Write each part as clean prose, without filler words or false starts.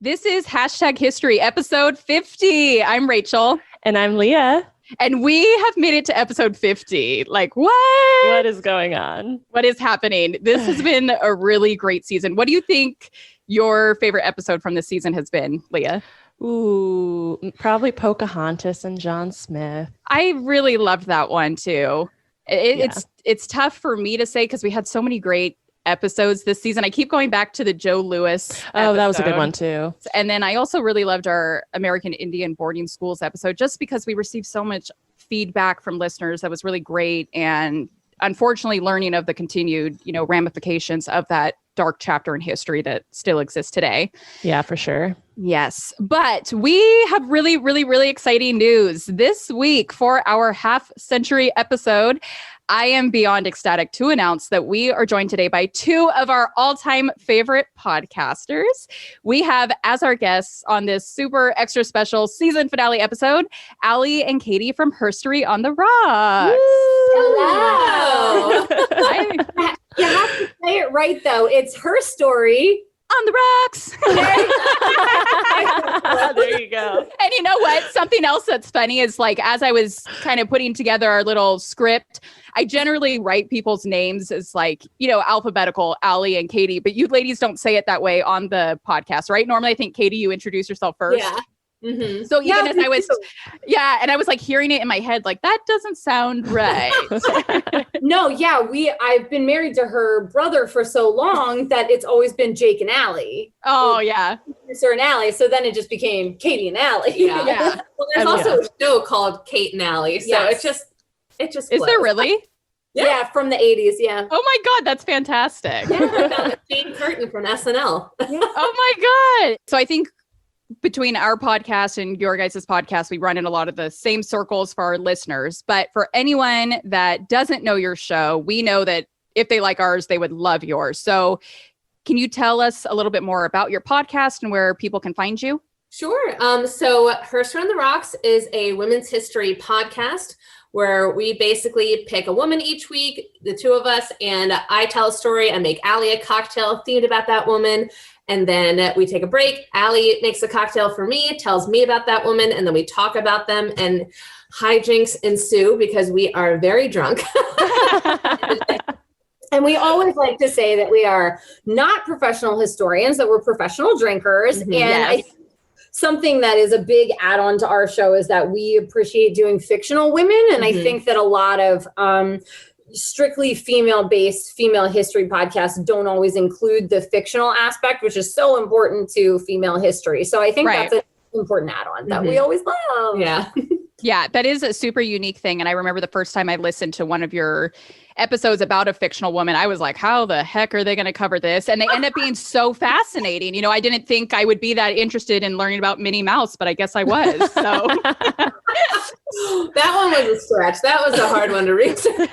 This is #HERstory, episode 50. I'm Rachel. And I'm Leah. And we have made it to episode 50. Like, what? What is going on? What is happening? This has been a really great season. What do you think your favorite episode from this season has been, Leah? Ooh, probably Pocahontas and John Smith. I really loved that one, too. It's tough for me to say because we had so many great episodes this season. I keep going back to the Joe Louis episode. That was a good one too. And then I also really loved our American Indian boarding schools episode just because we received so much feedback from listeners that was really great, and unfortunately learning of the continued, ramifications of that dark chapter in history that still exists today. Yeah, for sure. Yes. But we have really, really, really exciting news this week for our half-century episode. I am beyond ecstatic to announce that we are joined today by two of our all-time favorite podcasters. We have as our guests on this super extra special season finale episode, Allie and Katie from HERstory on the Rocks. Hello. You have to say it right, though. It's HERstory on the Rocks. There you go. And you know what? Something else that's funny is, like, as I was kind of putting together our little script, I generally write people's names as, like, alphabetical, Allie and Katie, but you ladies don't say it that way on the podcast, right? Normally, I think, Katie, you introduce yourself first. Yeah. Mm-hmm. So even as I was, and I was like hearing it in my head, like, that doesn't sound right. No, yeah, I've been married to her brother for so long that it's always been Jake and Allie. Oh, yeah. Sir and Allie. So then it just became Katie and Allie. Yeah. Well, there's also a show called Kate and Allie. So it just Is flows. there really? Yeah, from the 80s, yeah. Oh my God, that's fantastic. Yeah, Jane Curtin from SNL. Oh my God. So I think between our podcast and your guys' podcast, we run in a lot of the same circles for our listeners. But for anyone that doesn't know your show, we know that if they like ours, they would love yours. So can you tell us a little bit more about your podcast and where people can find you? Sure. So HERstory on the Rocks is a women's history podcast where we basically pick a woman each week, the two of us, and I tell a story. I make Allie a cocktail themed about that woman. And then we take a break. Allie makes a cocktail for me, tells me about that woman, and then we talk about them, and hijinks ensue because we are very drunk. And we always like to say that we are not professional historians, that we're professional drinkers. Mm-hmm. And something that is a big add-on to our show is that we appreciate doing fictional women. And I think that a lot of strictly female-based female history podcasts don't always include the fictional aspect, which is so important to female history. So I think that's an important add-on that we always love. Yeah. Yeah, that is a super unique thing. And I remember the first time I listened to one of your episodes about a fictional woman, I was like, how the heck are they going to cover this? And they end up being so fascinating. I didn't think I would be that interested in learning about Minnie Mouse, but I guess I was. So that one was a stretch. That was a hard one to research.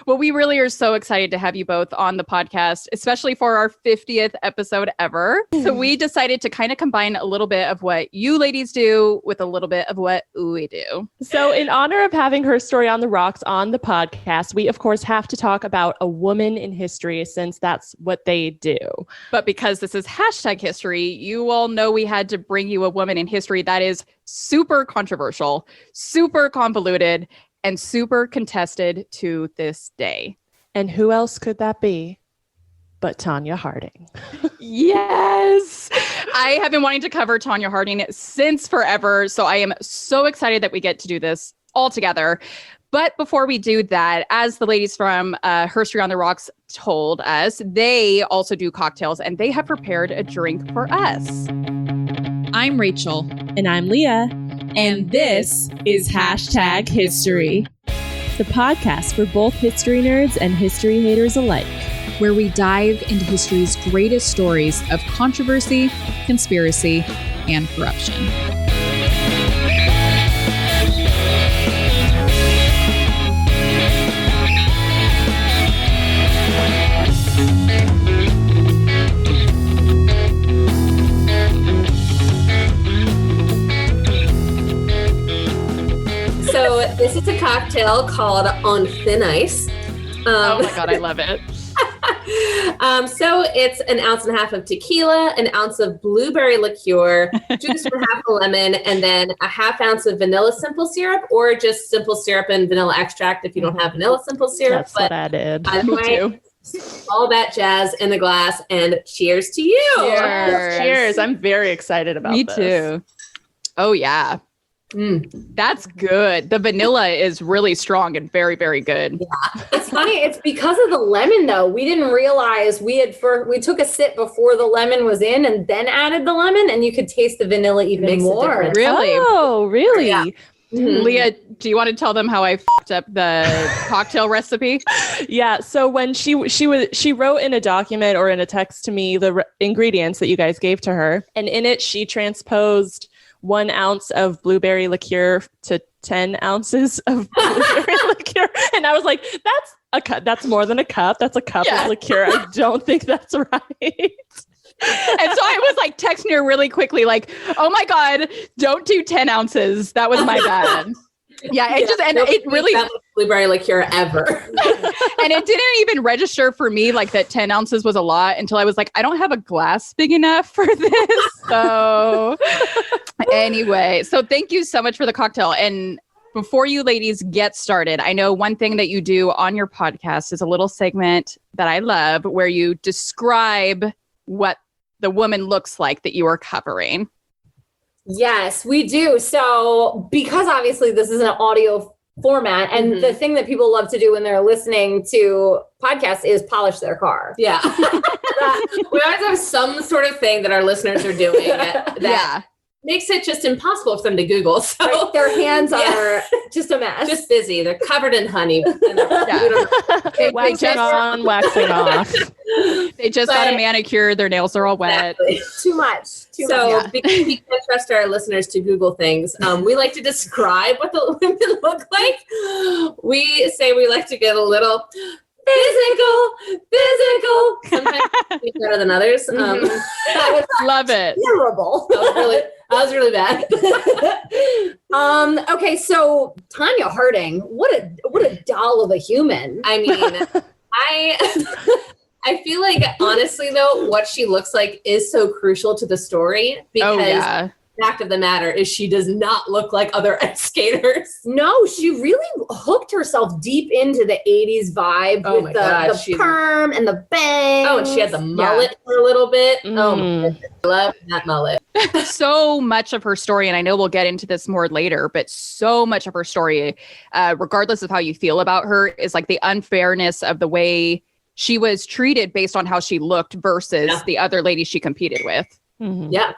Well, we really are so excited to have you both on the podcast, especially for our 50th episode ever. So we decided to kind of combine a little bit of what you ladies do with a little bit of what we do. So in honor of having HERstory on the Rocks on the podcast, we of course have to talk about a woman in history since that's what they do. But because this is #HERstory, you all know we had to bring you a woman in history that is super controversial, super convoluted, and super contested to this day. And who else could that be but Tonya Harding? Yes. I have been wanting to cover Tonya Harding since forever. So I am so excited that we get to do this all together. But before we do that, as the ladies from HERstory on the Rocks told us, they also do cocktails and they have prepared a drink for us. I'm Rachel. And I'm Leah. And this is #HERstory, the podcast for both history nerds and history haters alike, where we dive into history's greatest stories of controversy, conspiracy, and corruption. So this is a cocktail called On Thin Ice. Oh my God, I love it. So it's 1.5 ounces of tequila, 1 ounce of blueberry liqueur, juice from half a lemon, and then a 1/2 ounce of vanilla simple syrup, or just simple syrup and vanilla extract if you don't have vanilla simple syrup. That's what I did. All that jazz in the glass, and cheers to you. Cheers. I'm very excited about this. Me too. Oh, yeah. That's good. The vanilla is really strong and very, very good. Yeah. It's funny. It's because of the lemon, though. We didn't realize we took a sip before the lemon was in and then added the lemon, and you could taste the vanilla even more. Really? Oh, really? Yeah. Mm-hmm. Leah, do you want to tell them how I fucked up the cocktail recipe? Yeah. So when she wrote in a document or in a text to me the ingredients that you guys gave to her, and in it she transposed 1 ounce of blueberry liqueur to 10 ounces of blueberry liqueur, and I was like, "That's a cup. That's more than a cup. That's a cup of liqueur. I don't think that's right." And so I was like texting her really quickly, like, "Oh my God, don't do 10 ounces. That was my bad." Yeah, it really blueberry liqueur ever. And it didn't even register for me like that 10 ounces was a lot until I was like, I don't have a glass big enough for this. So anyway, so thank you so much for the cocktail. And before you ladies get started, I know one thing that you do on your podcast is a little segment that I love where you describe what the woman looks like that you are covering. Yes, we do. So because obviously this is an audio format, and the thing that people love to do when they're listening to podcasts is polish their car. Yeah. We always have some sort of thing that our listeners are doing that makes it just impossible for them to Google. So right, their hands are just a mess. Just busy. They're covered in honey. Waxing on, waxing off. They just got a manicure. Their nails are all wet. Exactly. Too much. Because we can't trust our listeners to Google things, we like to describe what the women look like. We say we like to get a little physical. Sometimes better than others. Love it. Terrible. That was really bad. Okay, so Tonya Harding, what a doll of a human. I mean, I feel like, honestly, though, what she looks like is so crucial to the story because the fact of the matter is she does not look like other ice skaters. No, she really hooked herself deep into the 80s vibe with the perm and the bangs. Oh, and she had the mullet for a little bit. Oh, my goodness. I love that mullet. So much of her story, and I know we'll get into this more later, but so much of her story, regardless of how you feel about her, is like the unfairness of the way she was treated based on how she looked versus the other ladies she competed with. Mm-hmm. Yeah.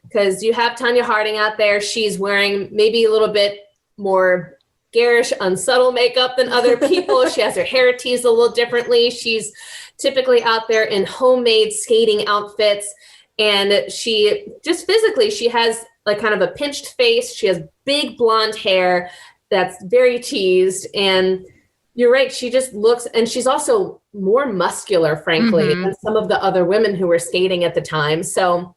Because you have Tonya Harding out there. She's wearing maybe a little bit more garish, unsubtle makeup than other people. She has her hair teased a little differently. She's typically out there in homemade skating outfits. And she just physically, she has like kind of a pinched face. She has big blonde hair that's very teased. And you're right. She just looks, and she's also more muscular, frankly, than some of the other women who were skating at the time. So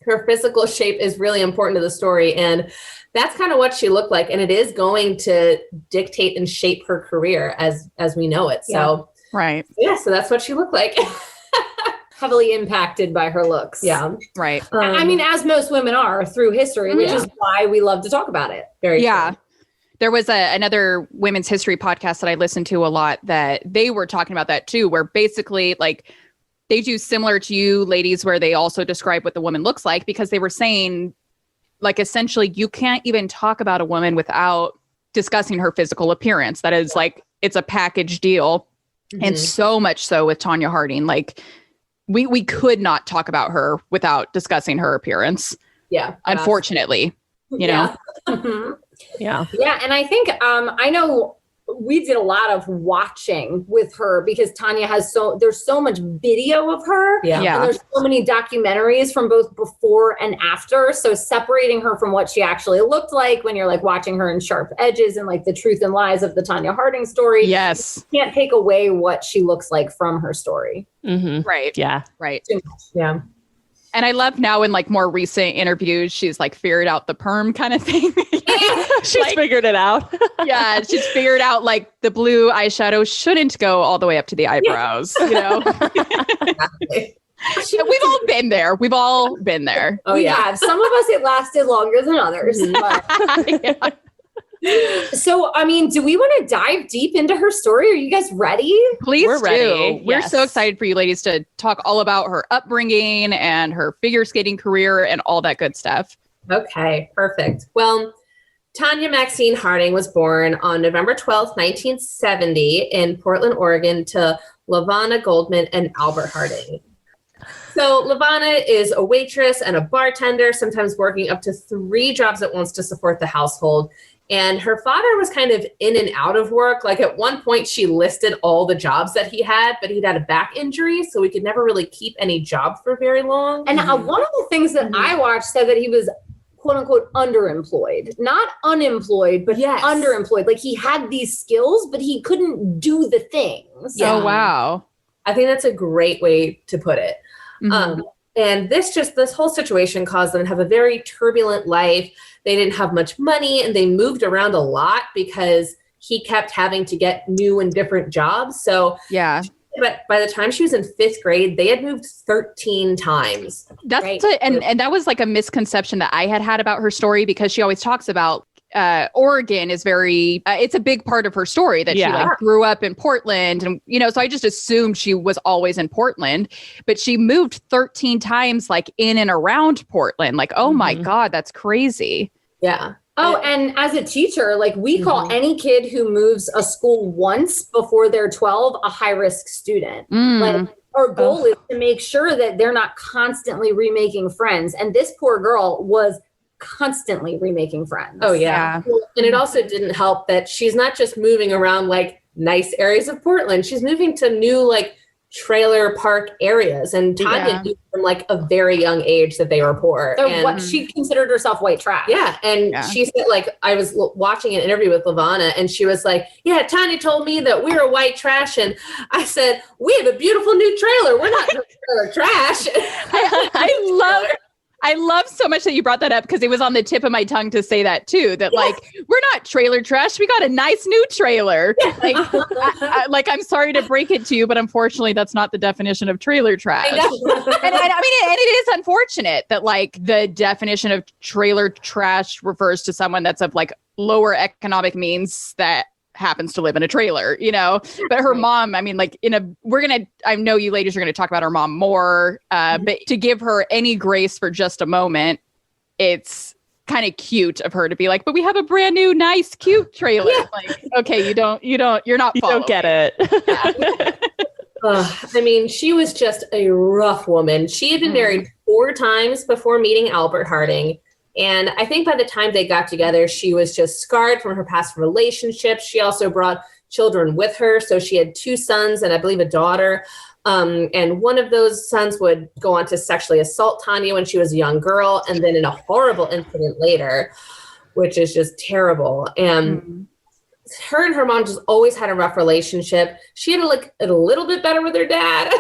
her physical shape is really important to the story. And that's kind of what she looked like. And it is going to dictate and shape her career as we know it. So, so that's what she looked like. Heavily impacted by her looks. Yeah. Right. I mean, as most women are through history, which is why we love to talk about it. Very true. There was another women's history podcast that I listened to a lot that they were talking about that too, where basically like they do similar to you ladies, where they also describe what the woman looks like, because they were saying like, essentially you can't even talk about a woman without discussing her physical appearance. That is like, it's a package deal. And so much so with Tonya Harding, like we could not talk about her without discussing her appearance. Yeah. Unfortunately, you know? Yeah. Yeah. And I think, I know we did a lot of watching with her because Tonya has there's so much video of her. Yeah. And there's so many documentaries from both before and after. So separating her from what she actually looked like when you're like watching her in Sharp Edges and like the truth and lies of the Tonya Harding story. Yes. You can't take away what she looks like from her story. Mm-hmm. Right. Yeah. Right. Yeah. And I love now in like more recent interviews, she's like figured out the perm kind of thing. She's figured it out. Yeah, she's figured out like the blue eyeshadow shouldn't go all the way up to the eyebrows, you know? We've all been there. We've all been there. Oh, yeah. Have. Some of us, it lasted longer than others. Yeah. So, I mean, do we want to dive deep into her story? Are you guys ready? Please We're do. ready. We're Yes. so excited for you ladies to talk all about her upbringing and her figure skating career and all that good stuff. Okay, perfect. Well, Tonya Maxine Harding was born on November 12th, 1970 in Portland, Oregon to LaVonna Goldman and Albert Harding. So LaVonna is a waitress and a bartender, sometimes working up to 3 jobs at once to support the household. And her father was kind of in and out of work. Like at one point she listed all the jobs that he had, but he'd had a back injury, so he could never really keep any job for very long. And one of the things that I watched said that he was quote unquote underemployed, not unemployed, but underemployed. Like he had these skills, but he couldn't do the things. Yeah. Oh, wow. I think that's a great way to put it. Mm-hmm. And this whole situation caused them to have a very turbulent life. They didn't have much money and they moved around a lot because he kept having to get new and different jobs. So yeah. But by the time she was in 5th grade, they had moved 13 times. That's and that was like a misconception that I had about her story, because she always talks about Oregon is very, it's a big part of her story that she like grew up in Portland. And, you know, so I just assumed she was always in Portland, but she moved 13 times like in and around Portland. Like, oh my God, that's crazy. Yeah. Oh, and as a teacher, like we call any kid who moves a school once before they're 12 a high risk student. Like our goal is to make sure that they're not constantly remaking friends. And this poor girl was constantly remaking friends. Oh, yeah. And it also didn't help that she's not just moving around like nice areas of Portland. She's moving to new like trailer park areas. And Tonya knew from like a very young age that they were poor. And what she considered herself white trash. Yeah. And she said, like, I was watching an interview with LaVonna and she was like, yeah, Tonya told me that we were white trash. And I said, we have a beautiful new trailer. We're not trailer trash. I love so much that you brought that up, because it was on the tip of my tongue to say that too, that like, we're not trailer trash. We got a nice new trailer. Like, I'm sorry to break it to you, but unfortunately that's not the definition of trailer trash. And it is unfortunate that like the definition of trailer trash refers to someone that's of like lower economic means that happens to live in a trailer, you know, but her mom, I mean, like I know you ladies are going to talk about her mom more, but to give her any grace for just a moment, it's kind of cute of her to be like, but we have a brand new, nice, cute trailer. Like, okay, you're not you don't get it. I mean, she was just a rough woman. She had been married 4 times before meeting Albert Harding. And I think by the time they got together, she was just scarred from her past relationships. She also brought children with her. So she had 2 sons and I believe a daughter. And one of those sons would go on to sexually assault Tonya when she was a young girl. And then in a horrible incident later, which is just terrible. And her and her mom just always had a rough relationship. She had a little bit better with her dad.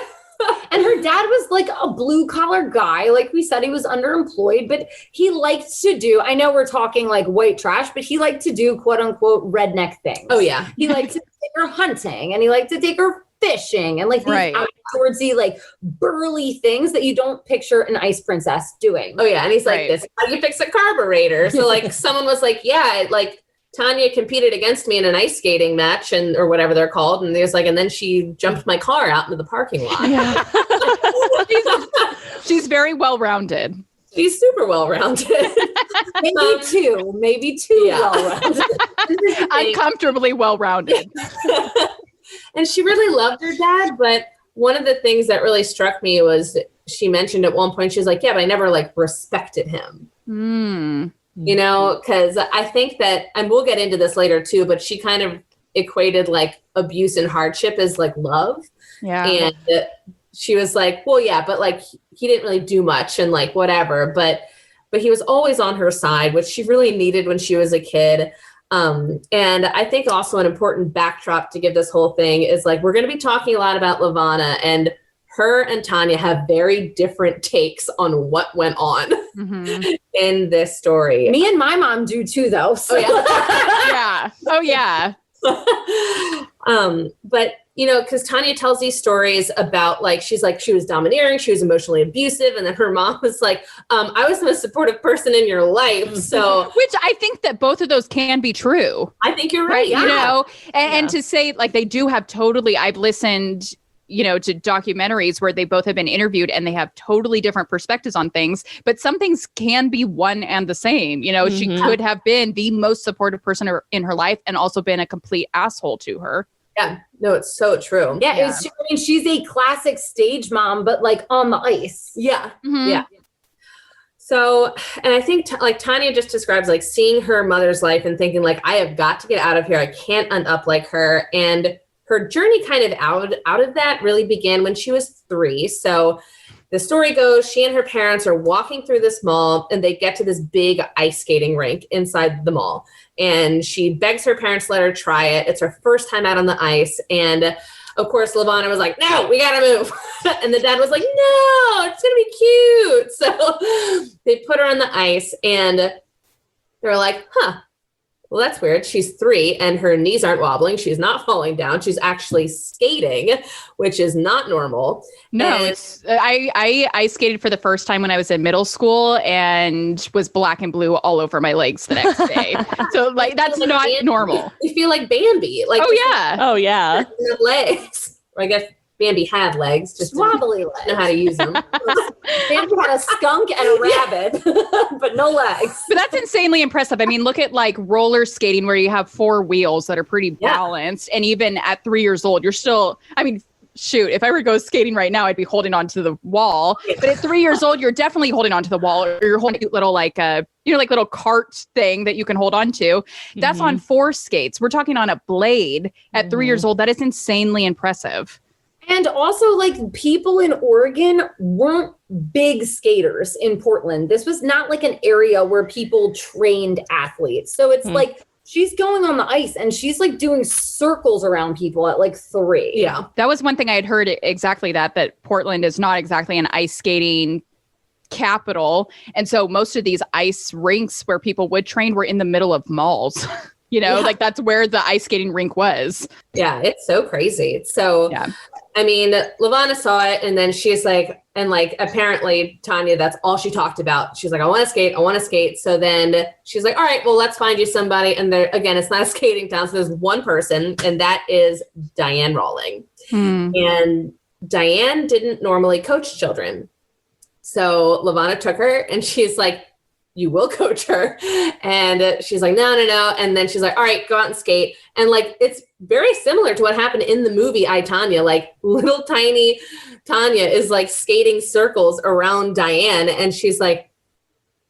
And her dad was like a blue collar guy. Like we said, he was underemployed, but he liked to do, I know we're talking like white trash, but he liked to do quote unquote redneck things. Oh yeah. He liked to take her hunting and he liked to take her fishing and like these outdoorsy, like burly things that you don't picture an ice princess doing. Oh yeah. And he's like, this, how do you fix a carburetor? So like someone was like, yeah, like Tonya competed against me in an ice skating match or whatever they're called. And there's like, and then she jumped my car out into the parking lot. Yeah. She's very well-rounded. She's super well-rounded. maybe too well-rounded. Uncomfortably well-rounded. And she really loved her dad. But one of the things that really struck me was she mentioned at one point, she was like, yeah, but I never like respected him. You know, because I think that, and we'll get into this later too, but she kind of equated like abuse and hardship as like love. Yeah. And she was like, well, yeah, but like he didn't really do much and like whatever, but he was always on her side, which she really needed when she was a kid. And I think also an important backdrop to give this whole thing is like, we're going to be talking a lot about LaVonna, and her and Tonya have very different takes on what went on in this story. Me and my mom do too, though. So. Yeah. Oh, yeah. But, you know, because Tonya tells these stories about she was domineering, she was emotionally abusive. And then her mom was like, I was the most supportive person in your life. So, which I think that both of those can be true. I think you're right. You know, and to say like they do have I've listened, you know, to documentaries where they both have been interviewed and they have totally different perspectives on things, but some things can be one and the same. You know, she could have been the most supportive person in her life and also been a complete asshole to her. Yeah, no, it's so true. Yeah. I mean, she's a classic stage mom, but like on the ice. Yeah. Yeah. So, and I think like Tonya just describes like seeing her mother's life and thinking like, I have got to get out of here. I can't end up like her. And her journey kind of out of that really began when she was 3. So the story goes, she and her parents are walking through this mall and they get to this big ice skating rink inside the mall. And she begs her parents to let her try it. It's her first time out on the ice. And of course, Levana was like, no, we got to move. And the dad was like, no, it's going to be cute. So they put her on the ice and they're like, well, that's weird. She's 3 and her knees aren't wobbling. She's not falling down. She's actually skating, which is not normal. No, I skated for the first time when I was in middle school and was black and blue all over my legs the next day. So like, that's not Bambi. normal. You feel like Bambi. Like, Oh, yeah. Legs. Or I guess Bambi had legs. Just Wobbly legs. Know how to use them. Bambi had a skunk and a rabbit, but no legs. But that's insanely impressive. I mean, look at like roller skating where you have 4 wheels that are pretty balanced. And even at 3 years old, you're still, I mean, shoot, if I were to go skating right now, I'd be holding onto the wall. But at 3 years old, you're definitely holding onto the wall, or you're holding a little like little cart thing that you can hold on to. That's on 4 skates. We're talking on a blade at 3 years old. That is insanely impressive. And also, like, people in Oregon weren't big skaters in Portland. This was not like an area where people trained athletes. So it's like she's going on the ice and she's like doing circles around people at like 3. Yeah. That was one thing I had heard exactly that Portland is not exactly an ice skating capital. And so most of these ice rinks where people would train were in the middle of malls. You know, like that's where the ice skating rink was. Yeah, it's so crazy. So, I mean, Levana saw it and then she's like, and like, apparently Tonya, that's all she talked about. She's like, I want to skate. So then she's like, all right, well, let's find you somebody. And there, again, it's not a skating town. So there's one person and that is Diane Rawling. And Diane didn't normally coach children. So Levana took her and she's like, you will coach her. And she's like, no. And then she's like, all right, go out and skate. And like, it's very similar to what happened in the movie, I, Tonya. Like little tiny Tonya is like skating circles around Diane. And she's like,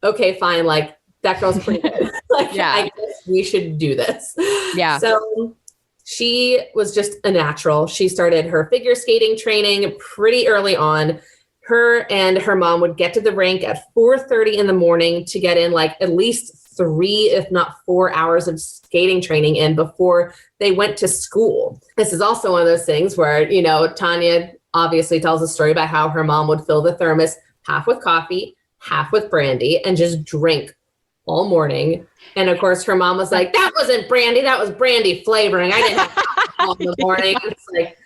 okay, fine. Like that girl's pretty good. Like, I guess we should do this. Yeah. So she was just a natural. She started her figure skating training pretty early on. Her and her mom would get to the rink at 4:30 in the morning to get in like at least 3, if not 4 hours of skating training in before they went to school. This is also one of those things where, you know, Tonya obviously tells a story about how her mom would fill the thermos half with coffee, half with brandy, and just drink all morning. And of course, her mom was like, that wasn't brandy, that was brandy flavoring. I didn't have coffee in the morning. It's like,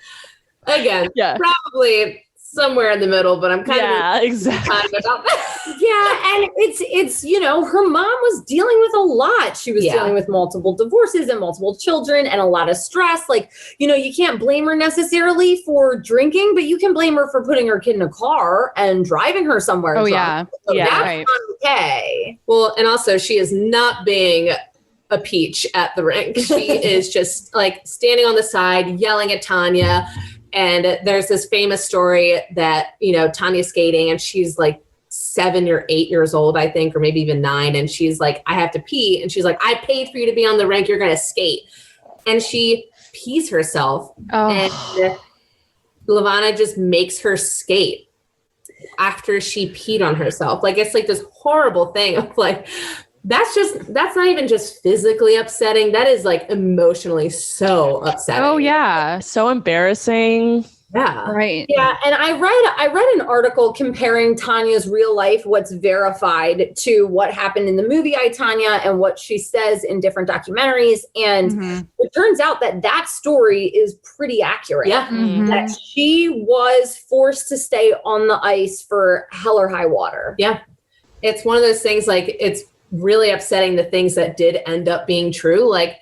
again, probably somewhere in the middle, but I'm kind of exactly. about that. Yeah, and it's you know, her mom was dealing with a lot. She was dealing with multiple divorces and multiple children and a lot of stress. Like, you know, you can't blame her necessarily for drinking, but you can blame her for putting her kid in a car and driving her somewhere. Oh, drunk. So that's right. not okay. Well, and also she is not being a peach at the rink. She is just like standing on the side, yelling at Tonya. And there's this famous story that, you know, Tonya's skating and she's like 7 or 8 years old, I think, or maybe even 9. And she's like, I have to pee. And she's like, I paid for you to be on the rink. You're going to skate. And she pees herself. And Levana just makes her skate after she peed on herself. Like, it's like this horrible thing of like, that's not even just physically upsetting. That is like emotionally so upsetting. Oh, yeah. So embarrassing. Yeah. Right. Yeah. And I read an article comparing Tonya's real life, what's verified, to what happened in the movie I, Tonya, and what she says in different documentaries. And it turns out that story is pretty accurate. Yeah. That she was forced to stay on the ice for hell or high water. Yeah. It's one of those things, like, it's really upsetting, the things that did end up being true. Like,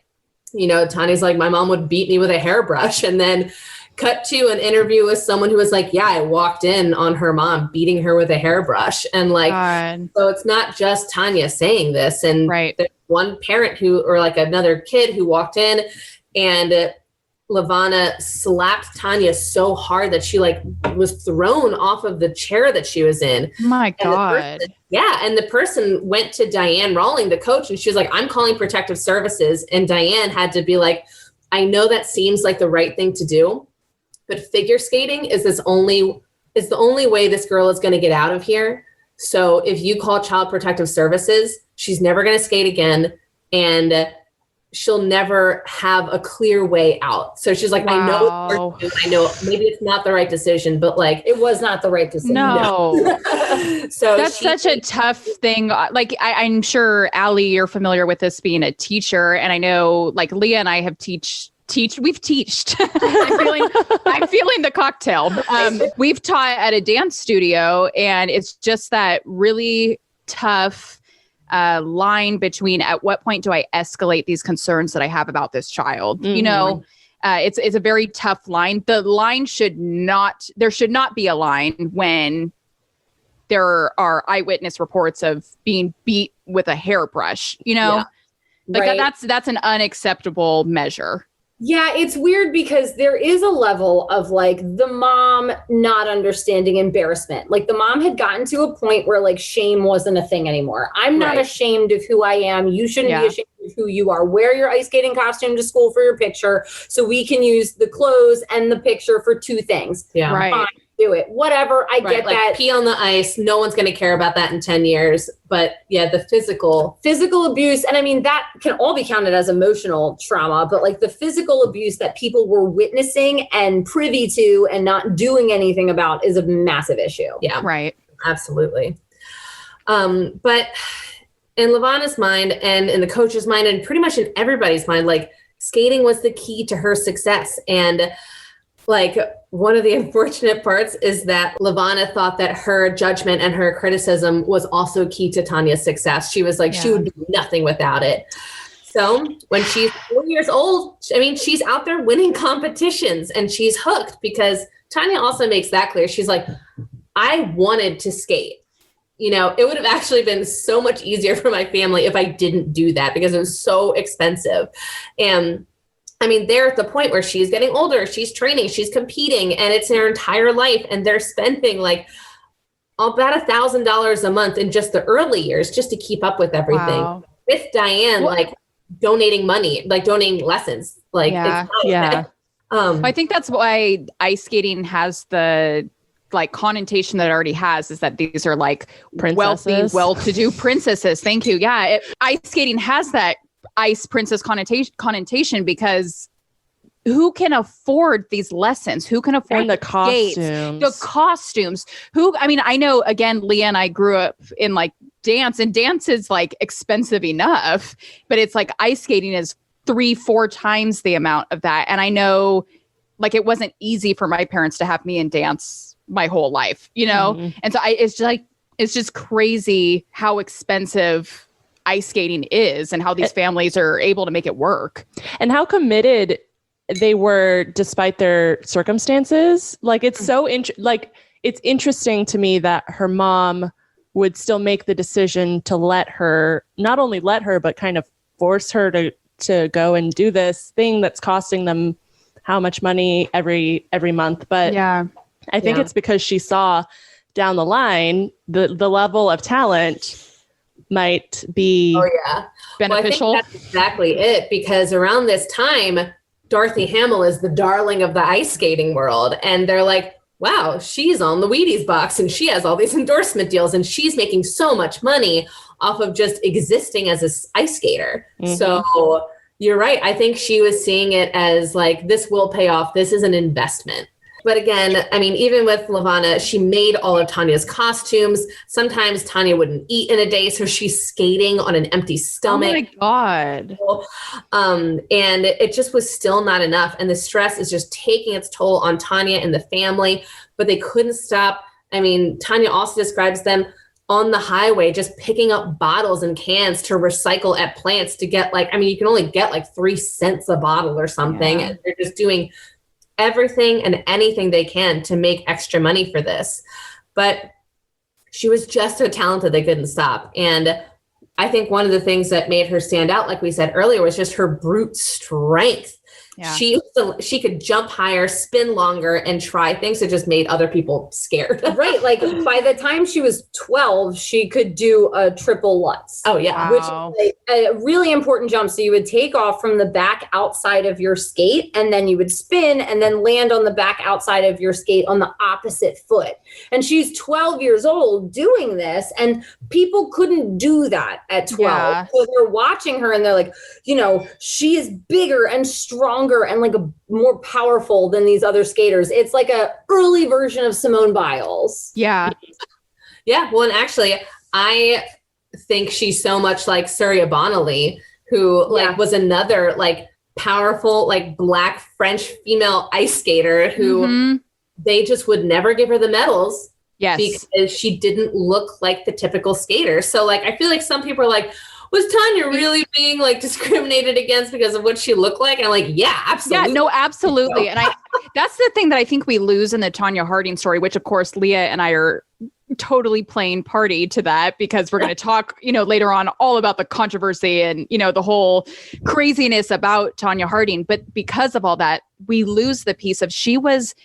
you know, Tanya's like, my mom would beat me with a hairbrush, and then cut to an interview with someone who was like, yeah, I walked in on her mom beating her with a hairbrush. And like, so it's not just Tonya saying this. And there's one parent who, or like another kid who walked in, and Levana slapped Tonya so hard that she like was thrown off of the chair that she was in. My God. And the person went to Diane Rawling, the coach, and she was like, I'm calling protective services. And Diane had to be like, I know that seems like the right thing to do, but figure skating is the only way this girl is going to get out of here. So if you call Child Protective Services, she's never going to skate again, and she'll never have a clear way out. So she's like, I know maybe it's not the right decision, but like, it was not the right decision. No. So that's such a tough thing. Like, I'm sure, Allie, you're familiar with this being a teacher. And I know, like, Leah and I have we've teached. I'm feeling the cocktail. We've taught at a dance studio, and it's just that really tough line between at what point do I escalate these concerns that I have about this child? You know, it's a very tough line. The line there should not be a line when there are eyewitness reports of being beat with a hairbrush, you know, that's an unacceptable measure. Yeah, it's weird because there is a level of like the mom not understanding embarrassment. Like the mom had gotten to a point where like shame wasn't a thing anymore. I'm not ashamed of who I am. You shouldn't be ashamed of who you are. Wear your ice skating costume to school for your picture so we can use the clothes and the picture for two things. Yeah. Right. Fine, do it. Whatever. I get like, that. Pee on the ice. No one's going to care about that in 10 years. But yeah, the physical abuse. And I mean, that can all be counted as emotional trauma, but like the physical abuse that people were witnessing and privy to and not doing anything about is a massive issue. Yeah. Right. Absolutely. But in Levana's mind and in the coach's mind and pretty much in everybody's mind, like skating was the key to her success. And like one of the unfortunate parts is that Levana thought that her judgment and her criticism was also key to Tonya's success. She was like, she would do nothing without it. So when she's 4 years old, I mean, she's out there winning competitions and she's hooked because Tonya also makes that clear. She's like, I wanted to skate. You know, it would have actually been so much easier for my family if I didn't do that because it was so expensive. And I mean, they're at the point where she's getting older, she's training, she's competing, and it's her entire life. And they're spending like about $1,000 a month in just the early years just to keep up with everything. Wow. With Diane, like donating money, like donating lessons. Like, I think that's why ice skating has the like connotation that it already has, is that these are like wealthy, well-to-do princesses. Thank you. Yeah. Ice skating has that ice princess connotation because who can afford these lessons? Who can afford the costumes? The costumes. I mean, I know, again, Leah and I grew up in like dance, and dance is like expensive enough, but it's like ice skating is 3-4 times the amount of that. And I know like it wasn't easy for my parents to have me in dance my whole life, you know? And so it's just crazy how expensive ice skating is and how these families are able to make it work. And how committed they were despite their circumstances. Like it's so it's interesting to me that her mom would still make the decision to not only let her, but kind of force her to go and do this thing that's costing them how much money every month. But I think it's because she saw down the line the level of talent might be beneficial. Well, I think that's exactly it, because around this time, Dorothy Hamill is the darling of the ice skating world. And they're like, wow, she's on the Wheaties box and she has all these endorsement deals and she's making so much money off of just existing as an ice skater. So you're right. I think she was seeing it as like, this will pay off. This is an investment. But again, I mean, even with Levana, she made all of Tanya's costumes. Sometimes Tanya wouldn't eat in a day, so she's skating on an empty stomach. Oh my God. And it just was still not enough. And the stress is just taking its toll on Tonya and the family, but they couldn't stop. I mean, Tonya also describes them on the highway, just picking up bottles and cans to recycle at plants to get you can only get 3 cents a bottle or something. Yeah. And they're just doing everything and anything they can to make extra money for this. But she was just so talented, they couldn't stop. And I think one of the things that made her stand out, like we said earlier, was just her brute strength. Yeah. She could jump higher, spin longer, and try things that just made other people scared. Right. Like by the time she was 12, she could do a triple Lutz. Oh, yeah. Wow. Which is a really important jump. So you would take off from the back outside of your skate, and then you would spin and then land on the back outside of your skate on the opposite foot. And she's 12 years old doing this, and people couldn't do that at 12. Yeah. So they're watching her and they're like, she is bigger and stronger and more powerful than these other skaters. It's like a early version of Simone Biles. Yeah. Yeah. Well, and actually, I think she's so much like Surya Bonali, who was another powerful, Black French female ice skater who they just would never give her the medals. Yes. Because she didn't look like the typical skater. So I feel like some people are like, was Tonya really being discriminated against because of what she looked like? And I'm like, yeah, absolutely. Yeah, no, absolutely. And that's the thing that I think we lose in the Tonya Harding story, which of course, Leah and I are totally playing party to that because we're going to talk, later on all about the controversy and, the whole craziness about Tonya Harding. But because of all that, we lose the piece of she was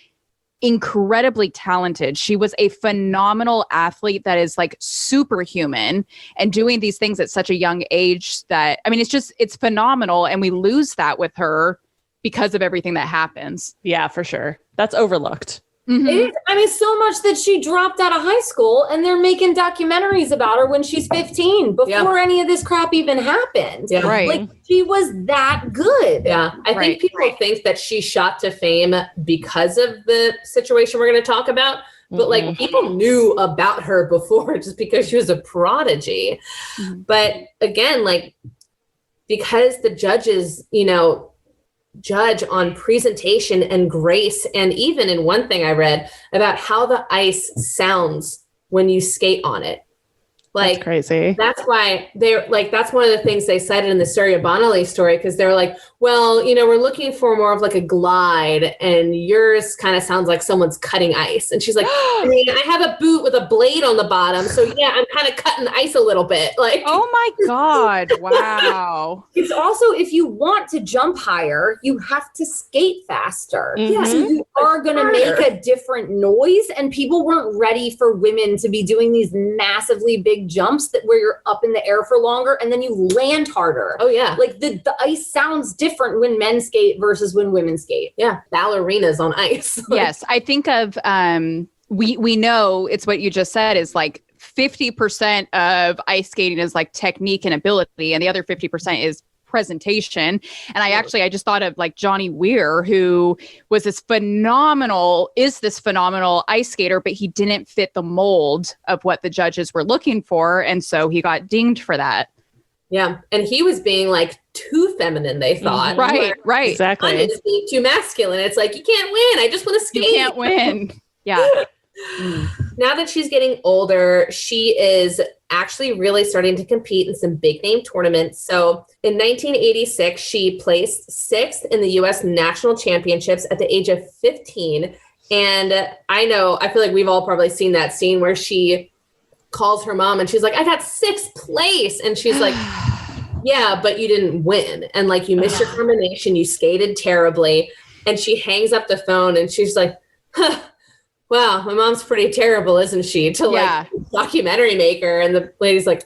incredibly talented. She was a phenomenal athlete that is superhuman and doing these things at such a young age that, it's phenomenal. And we lose that with her because of everything that happens. Yeah, for sure. That's overlooked. Mm-hmm. It is, so much that she dropped out of high school and they're making documentaries about her when she's 15 before any of this crap even happened. Yeah. Right. She was that good. Yeah. I think people think that she shot to fame because of the situation we're going to talk about. But people knew about her before just because she was a prodigy. Mm-hmm. But again, because the judges, judge on presentation and grace. And even in one thing I read about how the ice sounds when you skate on it. That's crazy. That's why they're that's one of the things they cited in the Surya Bonali story. Cause they're like, well, we're looking for more of a glide and yours kind of sounds like someone's cutting ice. And she's like, I have a boot with a blade on the bottom. So yeah, I'm kind of cutting ice a little bit. Oh my God. Wow. It's also, if you want to jump higher, you have to skate faster. Mm-hmm. So you are going to make a different noise, and people weren't ready for women to be doing these massively big jumps where you're up in the air for longer and then you land harder. Oh yeah. The ice sounds different when men skate versus when women skate. Yeah. Ballerinas on ice. Yes. I think of, we know it's what you just said is 50% of ice skating is technique and ability. And the other 50% is presentation. And I just thought of Johnny Weir, who was this phenomenal ice skater, but he didn't fit the mold of what the judges were looking for. And so he got dinged for that. Yeah. And he was being too feminine, they thought. Right. Exactly. I'm just being too masculine. It's you can't win. I just want to skate. You can't win. Yeah. Now that she's getting older, she is actually really starting to compete in some big name tournaments. So in 1986, she placed 6th in the U.S. National Championships at the age of 15. And I feel like we've all probably seen that scene where she calls her mom and she's like, I got 6th place. And she's like, yeah, but you didn't win. And you missed your combination. You skated terribly. And she hangs up the phone and she's like, huh. Wow, my mom's pretty terrible, isn't she? Documentary maker. And the lady's like,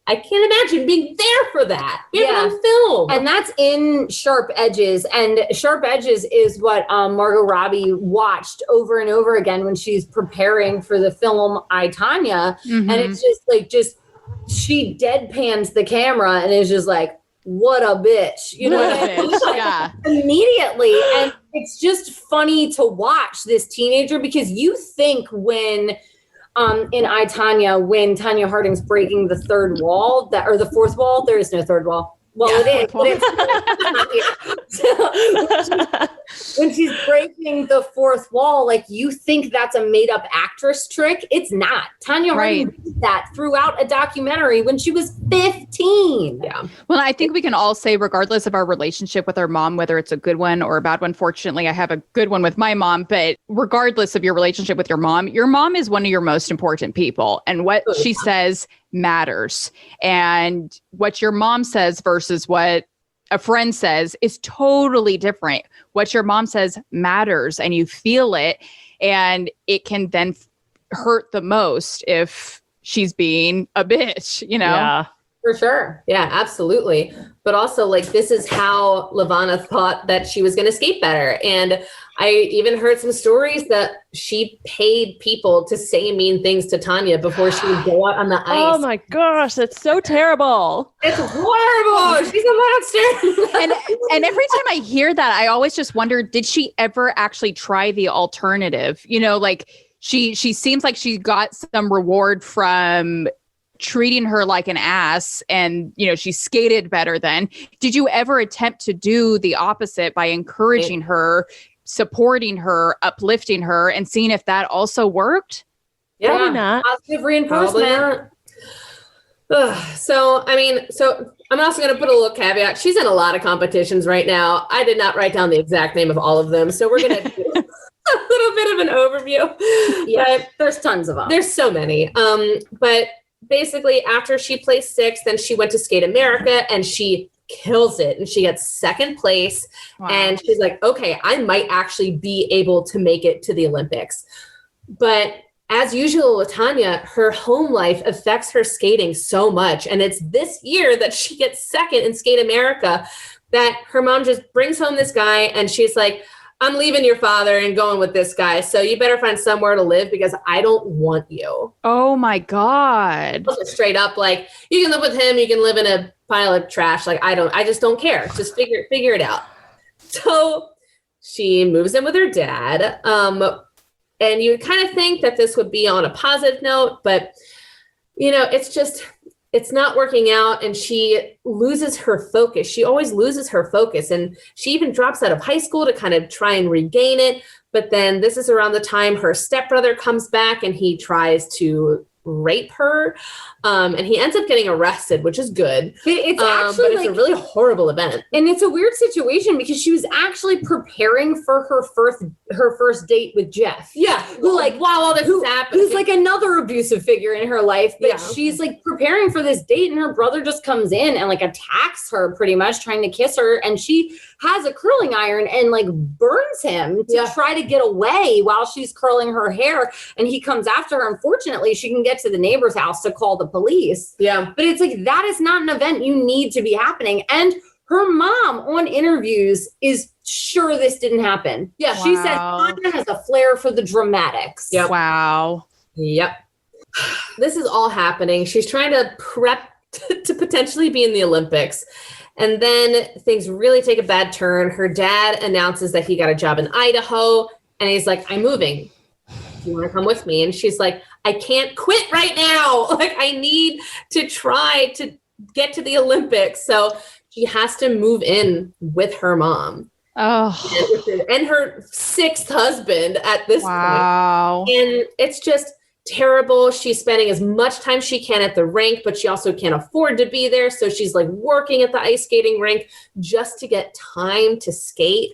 I can't imagine being there for that. You're on film. And that's in Sharp Edges. And Sharp Edges is what Margot Robbie watched over and over again when she's preparing for the film I, Tonya. Mm-hmm. And it's just she deadpans the camera and is just what a bitch. What a bitch. Yeah. Immediately. And it's just funny to watch this teenager, because you think when in I, Tonya, when Tonya Harding's breaking the third wall, or the fourth wall, there is no third wall. Well, it is, but it's when she's breaking the fourth wall, like, you think that's a made up actress trick. It's not. Tonya Harding did that throughout a documentary when she was 15. Yeah. Well, I think we can all say, regardless of our relationship with our mom, whether it's a good one or a bad one, fortunately, I have a good one with my mom, but regardless of your relationship with your mom is one of your most important people. And what she says matters. And what your mom says versus what a friend says is totally different. What your mom says matters, and you feel it, and it can then hurt the most if she's being a bitch, you know? Yeah. For sure. Yeah, absolutely. But also, like, this is how Levana thought that she was going to skate better. And I even heard some stories that she paid people to say mean things to Tonya before she would go out on the ice. Oh my gosh, that's so terrible. It's horrible. She's a monster. And every time I hear that, I always just wonder, did she ever actually try the alternative? You know, like, she seems like she got some reward from treating her like an ass, and, you know, she skated better then. Did you ever attempt to do the opposite by encouraging her, supporting her, uplifting her, and seeing if that also worked? Yeah, Probably not. Positive reinforcement. So I'm also going to put a little caveat. She's in a lot of competitions right now. I did not write down the exact name of all of them, so we're going to do a little bit of an overview. Yeah, but there's tons of them. There's so many. But basically, after she placed 6th, then she went to Skate America, and she kills it, and she gets 2nd place. Wow. And she's like, okay, I might actually be able to make it to the Olympics. But as usual with Tonya, her home life affects her skating so much. And it's this year that she gets 2nd in Skate America that her mom just brings home this guy, and she's like, I'm leaving your father and going with this guy, so you better find somewhere to live because I don't want you. Oh my God. Straight up, like, you can live with him, you can live in a pile of trash. Like, I just don't care. Just figure it out. So she moves in with her dad. And you would kind of think that this would be on a positive note, but, you know, it's not working out, and she loses her focus. She always loses her focus, and she even drops out of high school to kind of try and regain it. But then this is around the time her stepbrother comes back, and he tries to rape her, and he ends up getting arrested, which is good. It's actually, but it's a really horrible event, and it's a weird situation because she was actually preparing for her first date with Jeff. Yeah, who, like, wow, all this is happening. Who's like another abusive figure in her life. But Yeah. she's like preparing for this date, and her brother just comes in and like attacks her, pretty much trying to kiss her, and she has a curling iron and like burns him to try to get away while she's curling her hair, and he comes after her. Unfortunately, she can get to the neighbor's house to call the police. Yeah. But it's like, that is not an event you need to be happening. And her mom on interviews is sure this didn't happen. Yeah. She says Tonya has a flair for the dramatics. Yep. Wow. Yep. This is all happening. She's trying to prep to potentially be in the Olympics. And then things really take a bad turn. Her dad announces that he got a job in Idaho, and he's like, I'm moving. Do you want to come with me? And she's like, I can't quit right now. Like, I need to try to get to the Olympics. So she has to move in with her mom. Oh, and her 6th husband at this wow. point. And it's just terrible. She's spending as much time she can at the rink, but she also can't afford to be there. So she's like working at the ice skating rink just to get time to skate.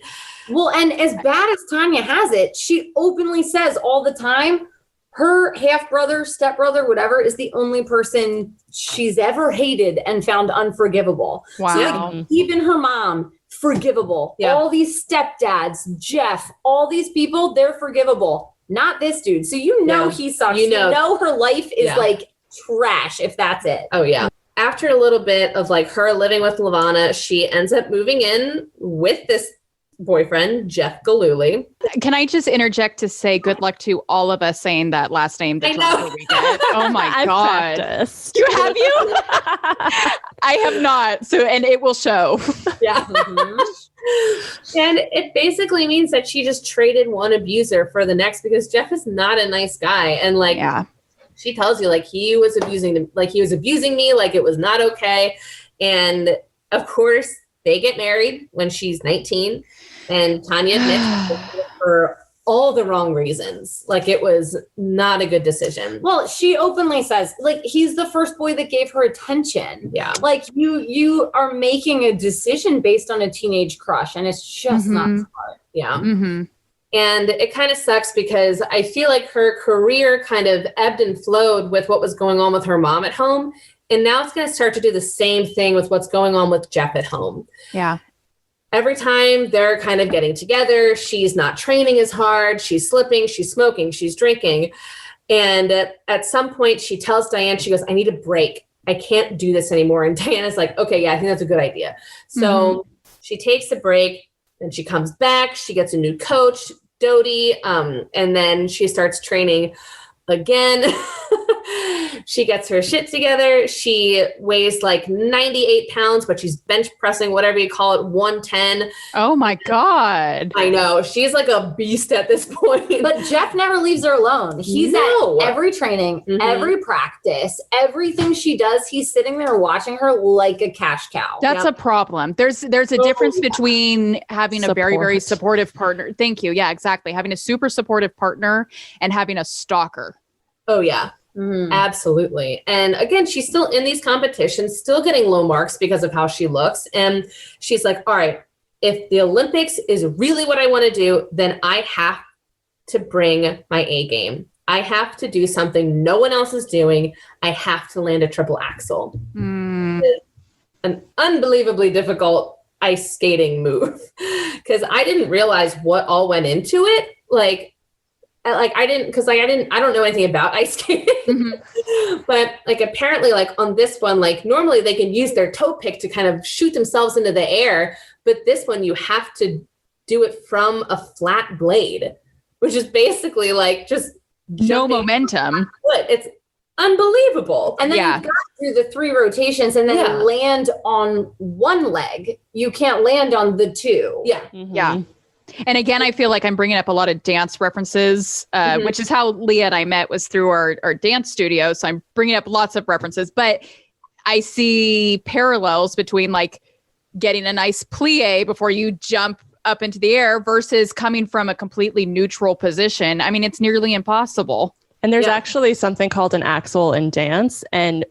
Well, and as bad as Tonya has it, she openly says all the time, her half-brother, stepbrother, whatever, is the only person she's ever hated and found unforgivable. Wow. So like, even her mom, forgivable. Yeah. All these stepdads, Jeff, all these people, they're forgivable. Not this dude. So you know he sucks. You know her life is like trash if that's it. Oh, yeah. After a little bit of like her living with Levana, she ends up moving in with this boyfriend, Jeff Gillooly. Can I just interject to say good luck to all of us saying that last name? I know. Oh my I've God. practiced. You have you? I have not. So, and it will show. Yeah. And it basically means that she just traded one abuser for the next because Jeff is not a nice guy. And like, she tells you like he was abusing me, like it was not okay. And of course they get married when she's 19 and Tonya admits for all the wrong reasons. Like it was not a good decision. Well, she openly says, like, he's the first boy that gave her attention. Yeah. Like you are making a decision based on a teenage crush and it's just not smart. Yeah. And it kind of sucks because I feel like her career kind of ebbed and flowed with what was going on with her mom at home. And now it's going to start to do the same thing with what's going on with Jeff at home. Yeah. Every time they're kind of getting together, she's not training as hard. She's slipping, she's smoking, she's drinking. And at some point she tells Diane, she goes, I need a break. I can't do this anymore. And Diana's like, okay, yeah, I think that's a good idea. So she takes a break and she comes back. She gets a new coach, Dodie. And then she starts training again. She gets her shit together. She weighs like 98 pounds, but she's bench pressing, whatever you call it, 110. Oh my God. I know. She's like a beast at this point. But Jeff never leaves her alone. He's at every training, every practice, everything she does. He's sitting there watching her like a cash cow. That's a problem. There's a difference between having a very, very supportive partner. Thank you. Yeah, exactly. Having a super supportive partner and having a stalker. Oh, yeah. Absolutely. And again, she's still in these competitions, still getting low marks because of how she looks. And she's like, all right, if the Olympics is really what I want to do, then I have to bring my A game. I have to do something no one else is doing. I have to land a triple axel. An unbelievably difficult ice skating move because I didn't realize what all went into it. I don't know anything about ice skating, but like apparently like on this one, like normally they can use their toe pick to kind of shoot themselves into the air. But this one, you have to do it from a flat blade, which is basically like just no momentum. It's unbelievable. And then you've got to do the 3 rotations and then you land on one leg. You can't land on the 2. Yeah. Yeah. And again, I feel like I'm bringing up a lot of dance references, which is how Leah and I met, was through our dance studio. So I'm bringing up lots of references, but I see parallels between like getting a nice plie before you jump up into the air versus coming from a completely neutral position. I mean, it's nearly impossible. And there's actually something called an axel in dance, and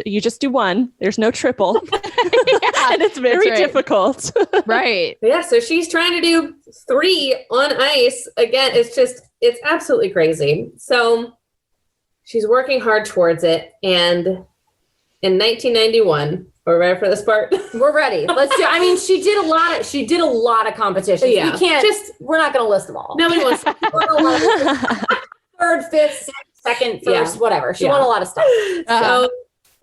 you just do one. There's no triple, and it's very difficult. Right. Yeah. So she's trying to do 3 on ice again. It's absolutely crazy. So she's working hard towards it, and in 1991. Are we ready for this part? We're ready. Let's do. I mean, she did a lot of competitions. Yeah. We can't. We're not going to list them all. Nobody wants. 3rd, 5th, 2nd, 1st, whatever. She won a lot of stuff. So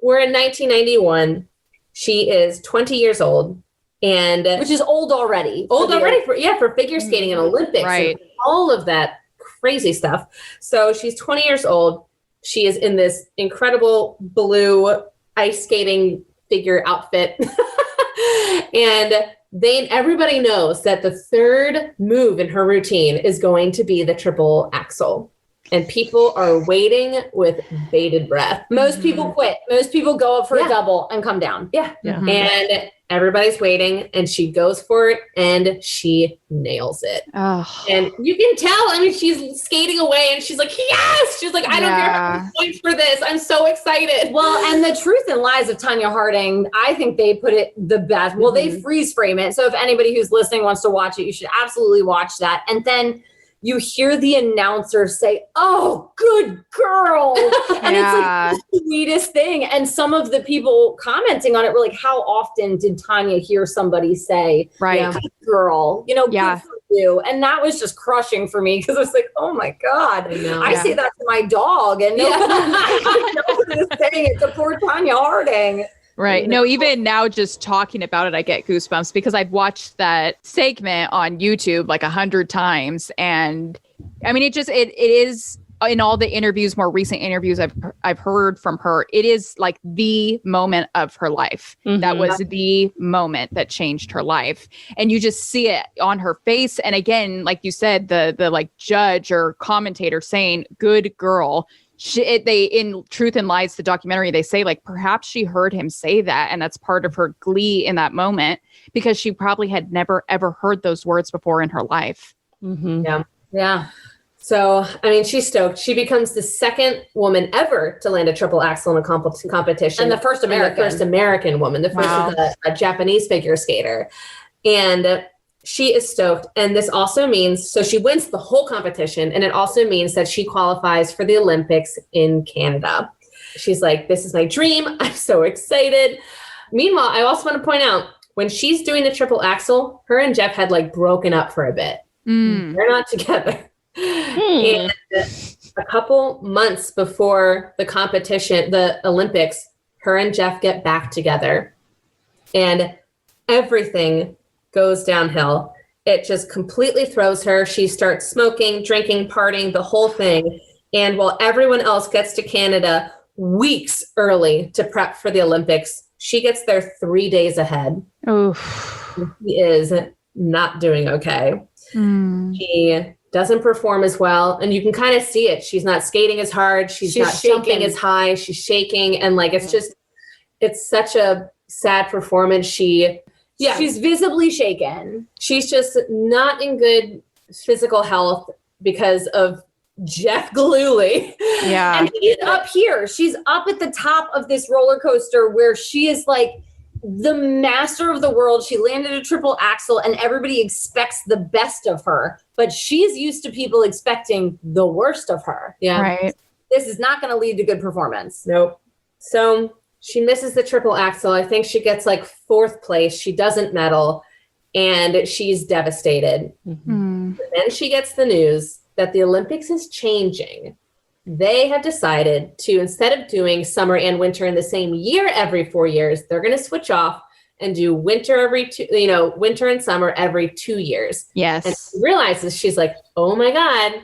we're in 1991. She is 20 years old, and which is old already. For figure skating and Olympics, right? And all of that crazy stuff. So she's 20 years old. She is in this incredible blue ice skating figure outfit, and everybody knows that the 3rd move in her routine is going to be the triple axel. And people are waiting with bated breath. Most people quit. Most people go up for a double and come down. Yeah. And everybody's waiting, and she goes for it, and she nails it. Oh. And you can tell, I mean, she's skating away, and she's like, yes! She's like, I don't care how many points for this. I'm so excited. Well, and the truth and lies of Tonya Harding, I think they put it the best. Well, they freeze frame it. So if anybody who's listening wants to watch it, you should absolutely watch that. And then you hear the announcer say, oh, good girl. And it's like the sweetest thing. And some of the people commenting on it were like, how often did Tonya hear somebody say, good girl, good for you? And that was just crushing for me because I was like, oh my God, I say that to my dog and nobody is saying it to poor Tonya Harding. Right. No, even now, just talking about it, I get goosebumps because I've watched that segment on YouTube like 100 times. And I mean, it is in all the interviews, more recent interviews I've heard from her, it is like the moment of her life. That was the moment that changed her life. And you just see it on her face. And again, like you said, the like judge or commentator saying, good girl. They in Truth and Lies, the documentary, they say like perhaps she heard him say that, and that's part of her glee in that moment, because she probably had never ever heard those words before in her life. Yeah. So, I mean, she's stoked. She becomes the second woman ever to land a triple axel in a competition. And the first American woman. The first is a Japanese figure skater. And she is stoked. And this also means, so she wins the whole competition. And it also means that she qualifies for the Olympics in Canada. She's like, this is my dream. I'm so excited. Meanwhile, I also want to point out, when she's doing the triple axel, her and Jeff had like broken up for a bit. They're not together. And a couple months before the competition, the Olympics, her and Jeff get back together. And everything goes downhill. It just completely throws her. She starts smoking, drinking, partying, the whole thing. And while everyone else gets to Canada weeks early to prep for the Olympics, she gets there 3 days ahead. She is not doing okay. She doesn't perform as well. And you can kind of see it. She's not skating as hard. She's not jumping as high. She's shaking. And like, it's such a sad performance. She's visibly shaken. She's just not in good physical health because of Jeff Gillooly. Yeah. And she's up here. She's up at the top of this roller coaster where she is like the master of the world. She landed a triple axel and everybody expects the best of her, but she's used to people expecting the worst of her. Yeah. Right. This is not going to lead to good performance. Nope. So she misses the triple axel. I think she gets like 4th place. She doesn't medal and she's devastated. Then she gets the news that the Olympics is changing. They have decided to, instead of doing summer and winter in the same year every 4 years, they're going to switch off and do winter winter and summer every 2 years. Yes. And she realizes, she's like, oh my God,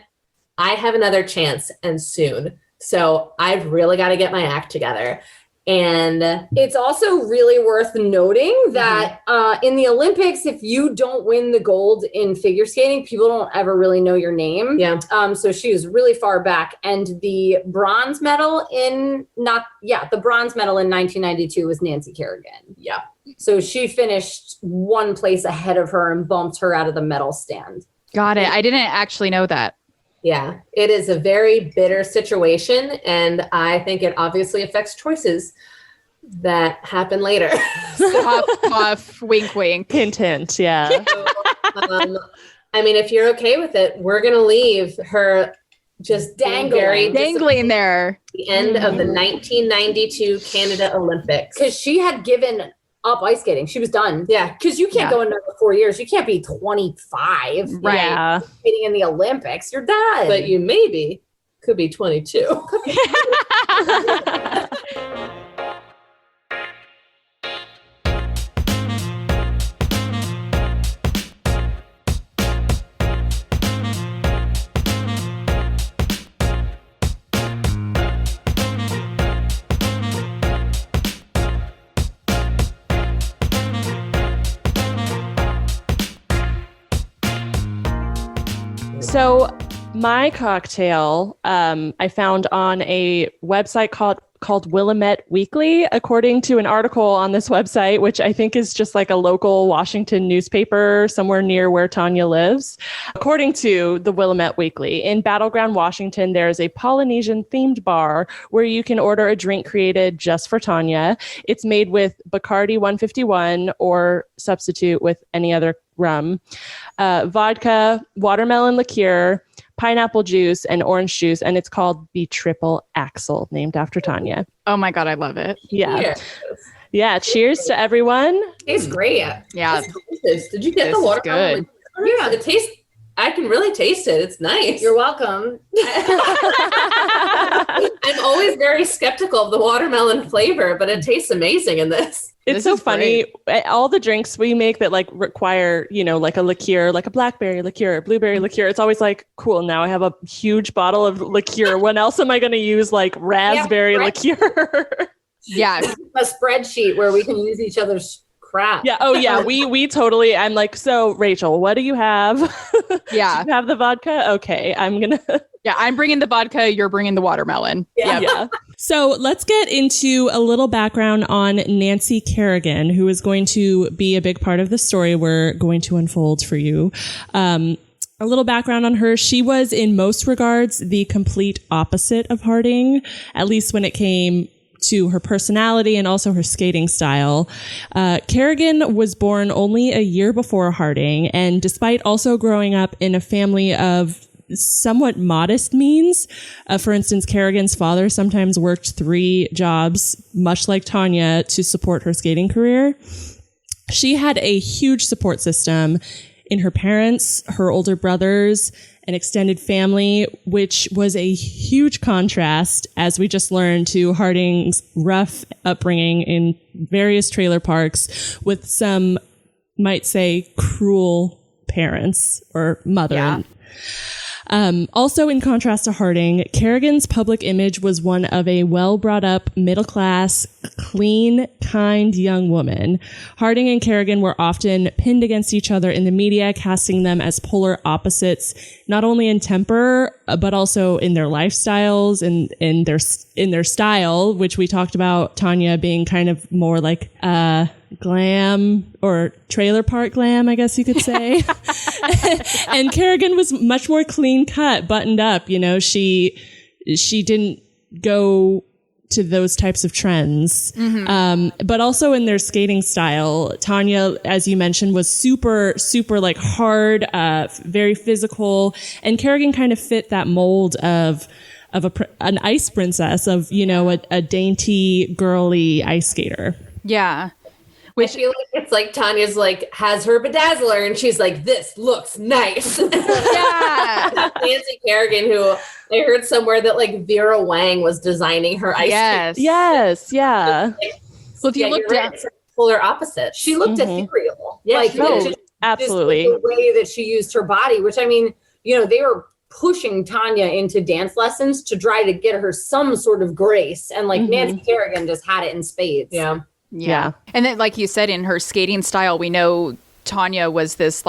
I have another chance and soon. So I've really got to get my act together. And it's also really worth noting that in the Olympics, if you don't win the gold in figure skating, people don't ever really know your name. Yeah. So she was really far back. And the bronze medal in 1992 was Nancy Kerrigan. Yeah. So she finished 1 place ahead of her and bumped her out of the medal stand. Got it. I didn't actually know that. Yeah, it is a very bitter situation, and I think it obviously affects choices that happen later. Puff, puff, wink, wink. Hint, hint, yeah. So, I mean, if you're okay with it, we're going to leave her just dangling there. The end of the 1992 Canada Olympics. Because she had given up ice skating. She was done. Yeah. Because you can't go another 4 years. You can't be 25. Right. Yeah. Skating in the Olympics. You're done. But you could be 22. So my cocktail, I found on a website called Willamette Weekly, according to an article on this website, which I think is just like a local Washington newspaper somewhere near where Tonya lives. According to the Willamette Weekly, in Battleground, Washington, there's a Polynesian themed bar where you can order a drink created just for Tonya. It's made with Bacardi 151 or substitute with any other rum, vodka, watermelon liqueur, pineapple juice, and orange juice, and it's called the Triple Axel, named after Tonya. Oh my God, I love it. Yeah. Yeah, cheers to everyone. It's great. Yeah. Did you get the watermelon? Good. Yeah, it tastes I can really taste it. It's nice. You're welcome. I'm always very skeptical of the watermelon flavor, but it tastes amazing in this. It's so funny. All the drinks we make that like require, like a liqueur, like a blackberry liqueur, blueberry liqueur. It's always like, cool. Now I have a huge bottle of liqueur. When else am I going to use like raspberry liqueur? Yeah. A spreadsheet where we can use each other's crap. Yeah. Oh yeah. We totally, I'm like, so Rachel, what do you have? Yeah. Do you have the vodka? Okay. I'm bringing the vodka. You're bringing the watermelon. Yeah. So let's get into a little background on Nancy Kerrigan, who is going to be a big part of the story we're going to unfold for you. A little background on her. She was in most regards the complete opposite of Harding, at least when it came to her personality and also her skating style. Kerrigan was born only a year before Harding, and despite also growing up in a family of somewhat modest means, for instance, Kerrigan's father sometimes worked 3 jobs, much like Tonya, to support her skating career. She had a huge support system in her parents, her older brothers, an extended family, which was a huge contrast, as we just learned, to Harding's rough upbringing in various trailer parks with some might say cruel parents or mother. Yeah. Also, in contrast to Harding, Kerrigan's public image was one of a well-brought-up, middle-class, clean, kind young woman. Harding and Kerrigan were often pinned against each other in the media, casting them as polar opposites, not only in temper, but also in their lifestyles and in their style, which we talked about Tonya being kind of more like glam or trailer park glam, I guess you could say. And Kerrigan was much more clean cut, buttoned up. She didn't go to those types of trends. Mm-hmm. But also in their skating style, Tonya, as you mentioned, was super, super like hard, very physical. And Kerrigan kind of fit that mold of an ice princess, of, a dainty, girly ice skater. Yeah. I feel like it's like Tanya's like has her bedazzler and she's like, this looks nice. Yeah. Nancy Kerrigan, who I heard somewhere that like Vera Wang was designing her ice cream. Yes. Yeah. So if you look down, it's polar opposites. She looked ethereal. Yeah, absolutely. Just the way that she used her body, which I mean, they were pushing Tonya into dance lessons to try to get her some sort of grace. And like Nancy Kerrigan just had it in spades. Yeah. And then, like you said, in her skating style, we know Tonya was this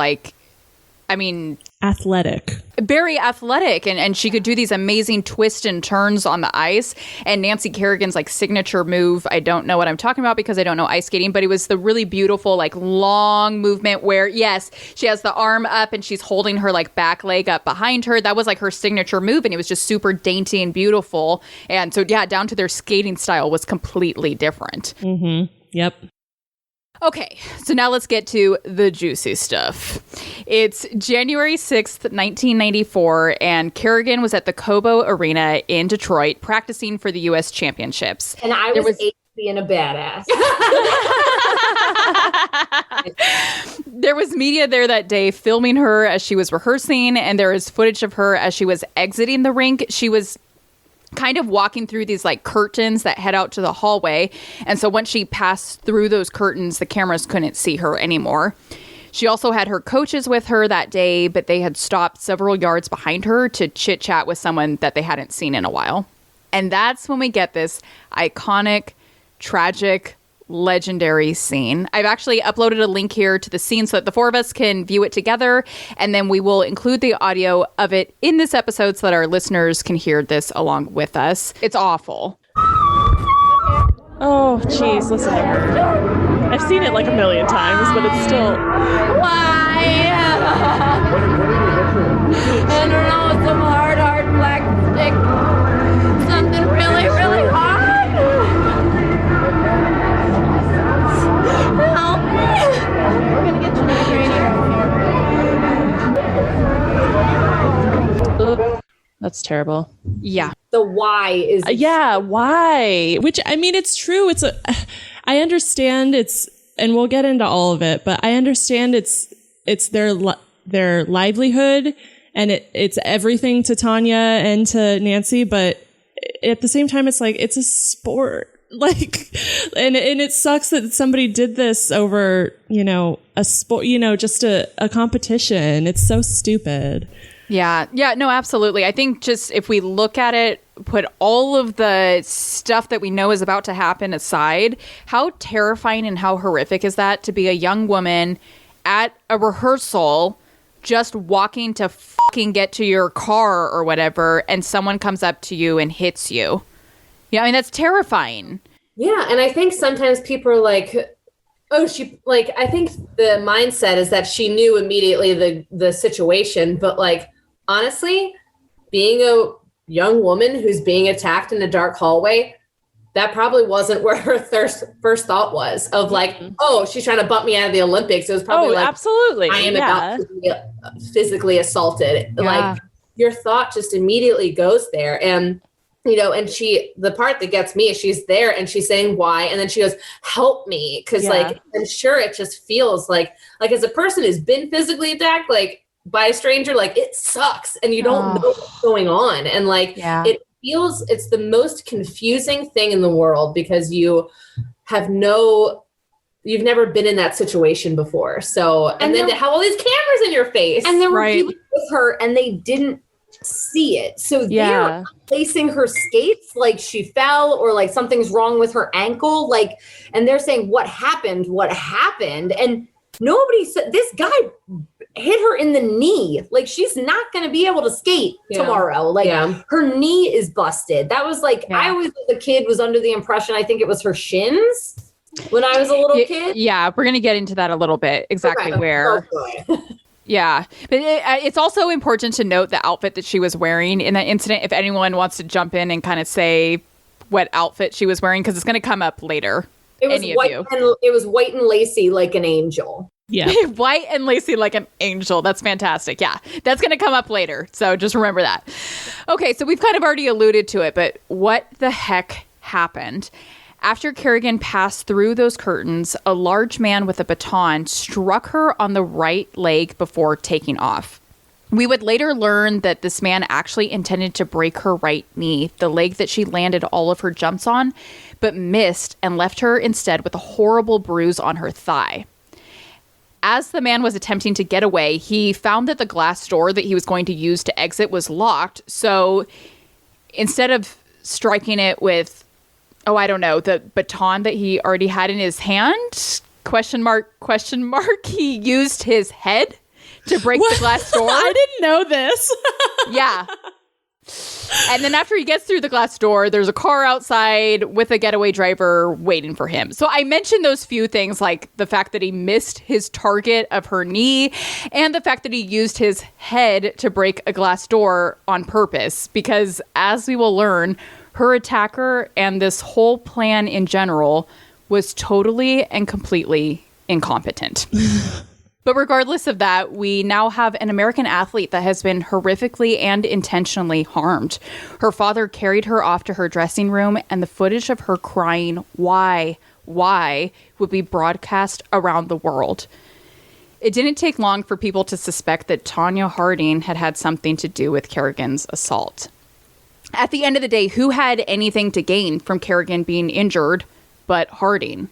athletic, very athletic, and she could do these amazing twists and turns on the ice. And Nancy Kerrigan's like signature move, I don't know what I'm talking about because I don't know ice skating, but it was the really beautiful like long movement where, yes, she has the arm up and she's holding her like back leg up behind her. That was like her signature move, and it was just super dainty and beautiful. And so, yeah, down to their skating style was completely different. Mm-hmm. Yep. Okay, so now let's get to the juicy stuff. It's January 6th, 1994, and Kerrigan was at the Cobo Arena in Detroit practicing for the U.S. Championships. And I was 8 being a badass. There was media there that day filming her as she was rehearsing, and there is footage of her as she was exiting the rink. She was kind of walking through these like curtains that head out to the hallway. And so once she passed through those curtains, the cameras couldn't see her anymore. She also had her coaches with her that day, but they had stopped several yards behind her to chit chat with someone that they hadn't seen in a while. And that's when we get this iconic, tragic, legendary scene. I've actually uploaded a link here to the scene so that the 4 of us can view it together, and then we will include the audio of it in this episode so that our listeners can hear this along with us. It's awful. Oh, geez, listen to her. I've seen it like a million times, but it's still... Why? I don't know, some hard black stick. Something really, really hard. Help me. We're going to get you Ugh, that's terrible. Yeah. The why is... why? Which, I mean, it's true. I understand and we'll get into all of it, but I understand it's their their livelihood, and it's everything to Tonya and to Nancy, but at the same time, it's like, it's a sport. Like, and it sucks that somebody did this over, a sport, just a competition. It's so stupid. Yeah. Yeah, no, absolutely. I think just if we look at it, put all of the stuff that we know is about to happen aside, how terrifying and how horrific is that to be a young woman at a rehearsal, just walking to fucking get to your car or whatever, and someone comes up to you and hits you. Yeah, I mean, that's terrifying. Yeah, and I think sometimes people are like, oh, I think the mindset is that she knew immediately the situation, but like, honestly, being a young woman who's being attacked in a dark hallway, that probably wasn't where her first thought was of like, oh, she's trying to bump me out of the Olympics. It was probably like, absolutely. I am about to be physically assaulted. Yeah. Like, your thought just immediately goes there. And and the part that gets me is she's there and she's saying why. And then she goes, help me. Cause like, I'm sure it just feels like as a person who's been physically attacked, like by a stranger, like it sucks. And you don't know what's going on. And like, it's the most confusing thing in the world because you've never been in that situation before. So, and then to have all these cameras in your face. And there were people with her and they didn't see it. So they're placing her skates like she fell or like something's wrong with her ankle. Like, and they're saying, what happened? And nobody said, this guy hit her in the knee. Like, she's not going to be able to skate tomorrow. Like her knee is busted. That was like, I always, as a kid, was under the impression, I think it was her shins when I was a little kid. Yeah. We're going to get into that a little bit. Exactly where. Yeah. But it's also important to note the outfit that she was wearing in that incident. If anyone wants to jump in and kind of say what outfit she was wearing, because it's going to come up later. It was white and lacy like an angel. Yeah. White and lacy like an angel. That's fantastic. Yeah. That's going to come up later. So just remember that. Okay. So we've kind of already alluded to it, but what the heck happened? After Kerrigan passed through those curtains, a large man with a baton struck her on the right leg before taking off. We would later learn that this man actually intended to break her right knee, the leg that she landed all of her jumps on, but missed and left her instead with a horrible bruise on her thigh. As the man was attempting to get away, he found that the glass door that he was going to use to exit was locked. So instead of striking it with the baton that he already had in his hand, question mark, he used his head to break the glass door. I didn't know this. Yeah. And then after he gets through the glass door, there's a car outside with a getaway driver waiting for him. So I mentioned those few things, like the fact that he missed his target of her knee and the fact that he used his head to break a glass door on purpose, because as we will learn, her attacker and this whole plan in general was totally and completely incompetent. But regardless of that, we now have an American athlete that has been horrifically and intentionally harmed. Her father carried her off to her dressing room, and the footage of her crying, why, would be broadcast around the world. It didn't take long for people to suspect that Tonya Harding had something to do with Kerrigan's assault. At the end of the day, who had anything to gain from Kerrigan being injured but Harding?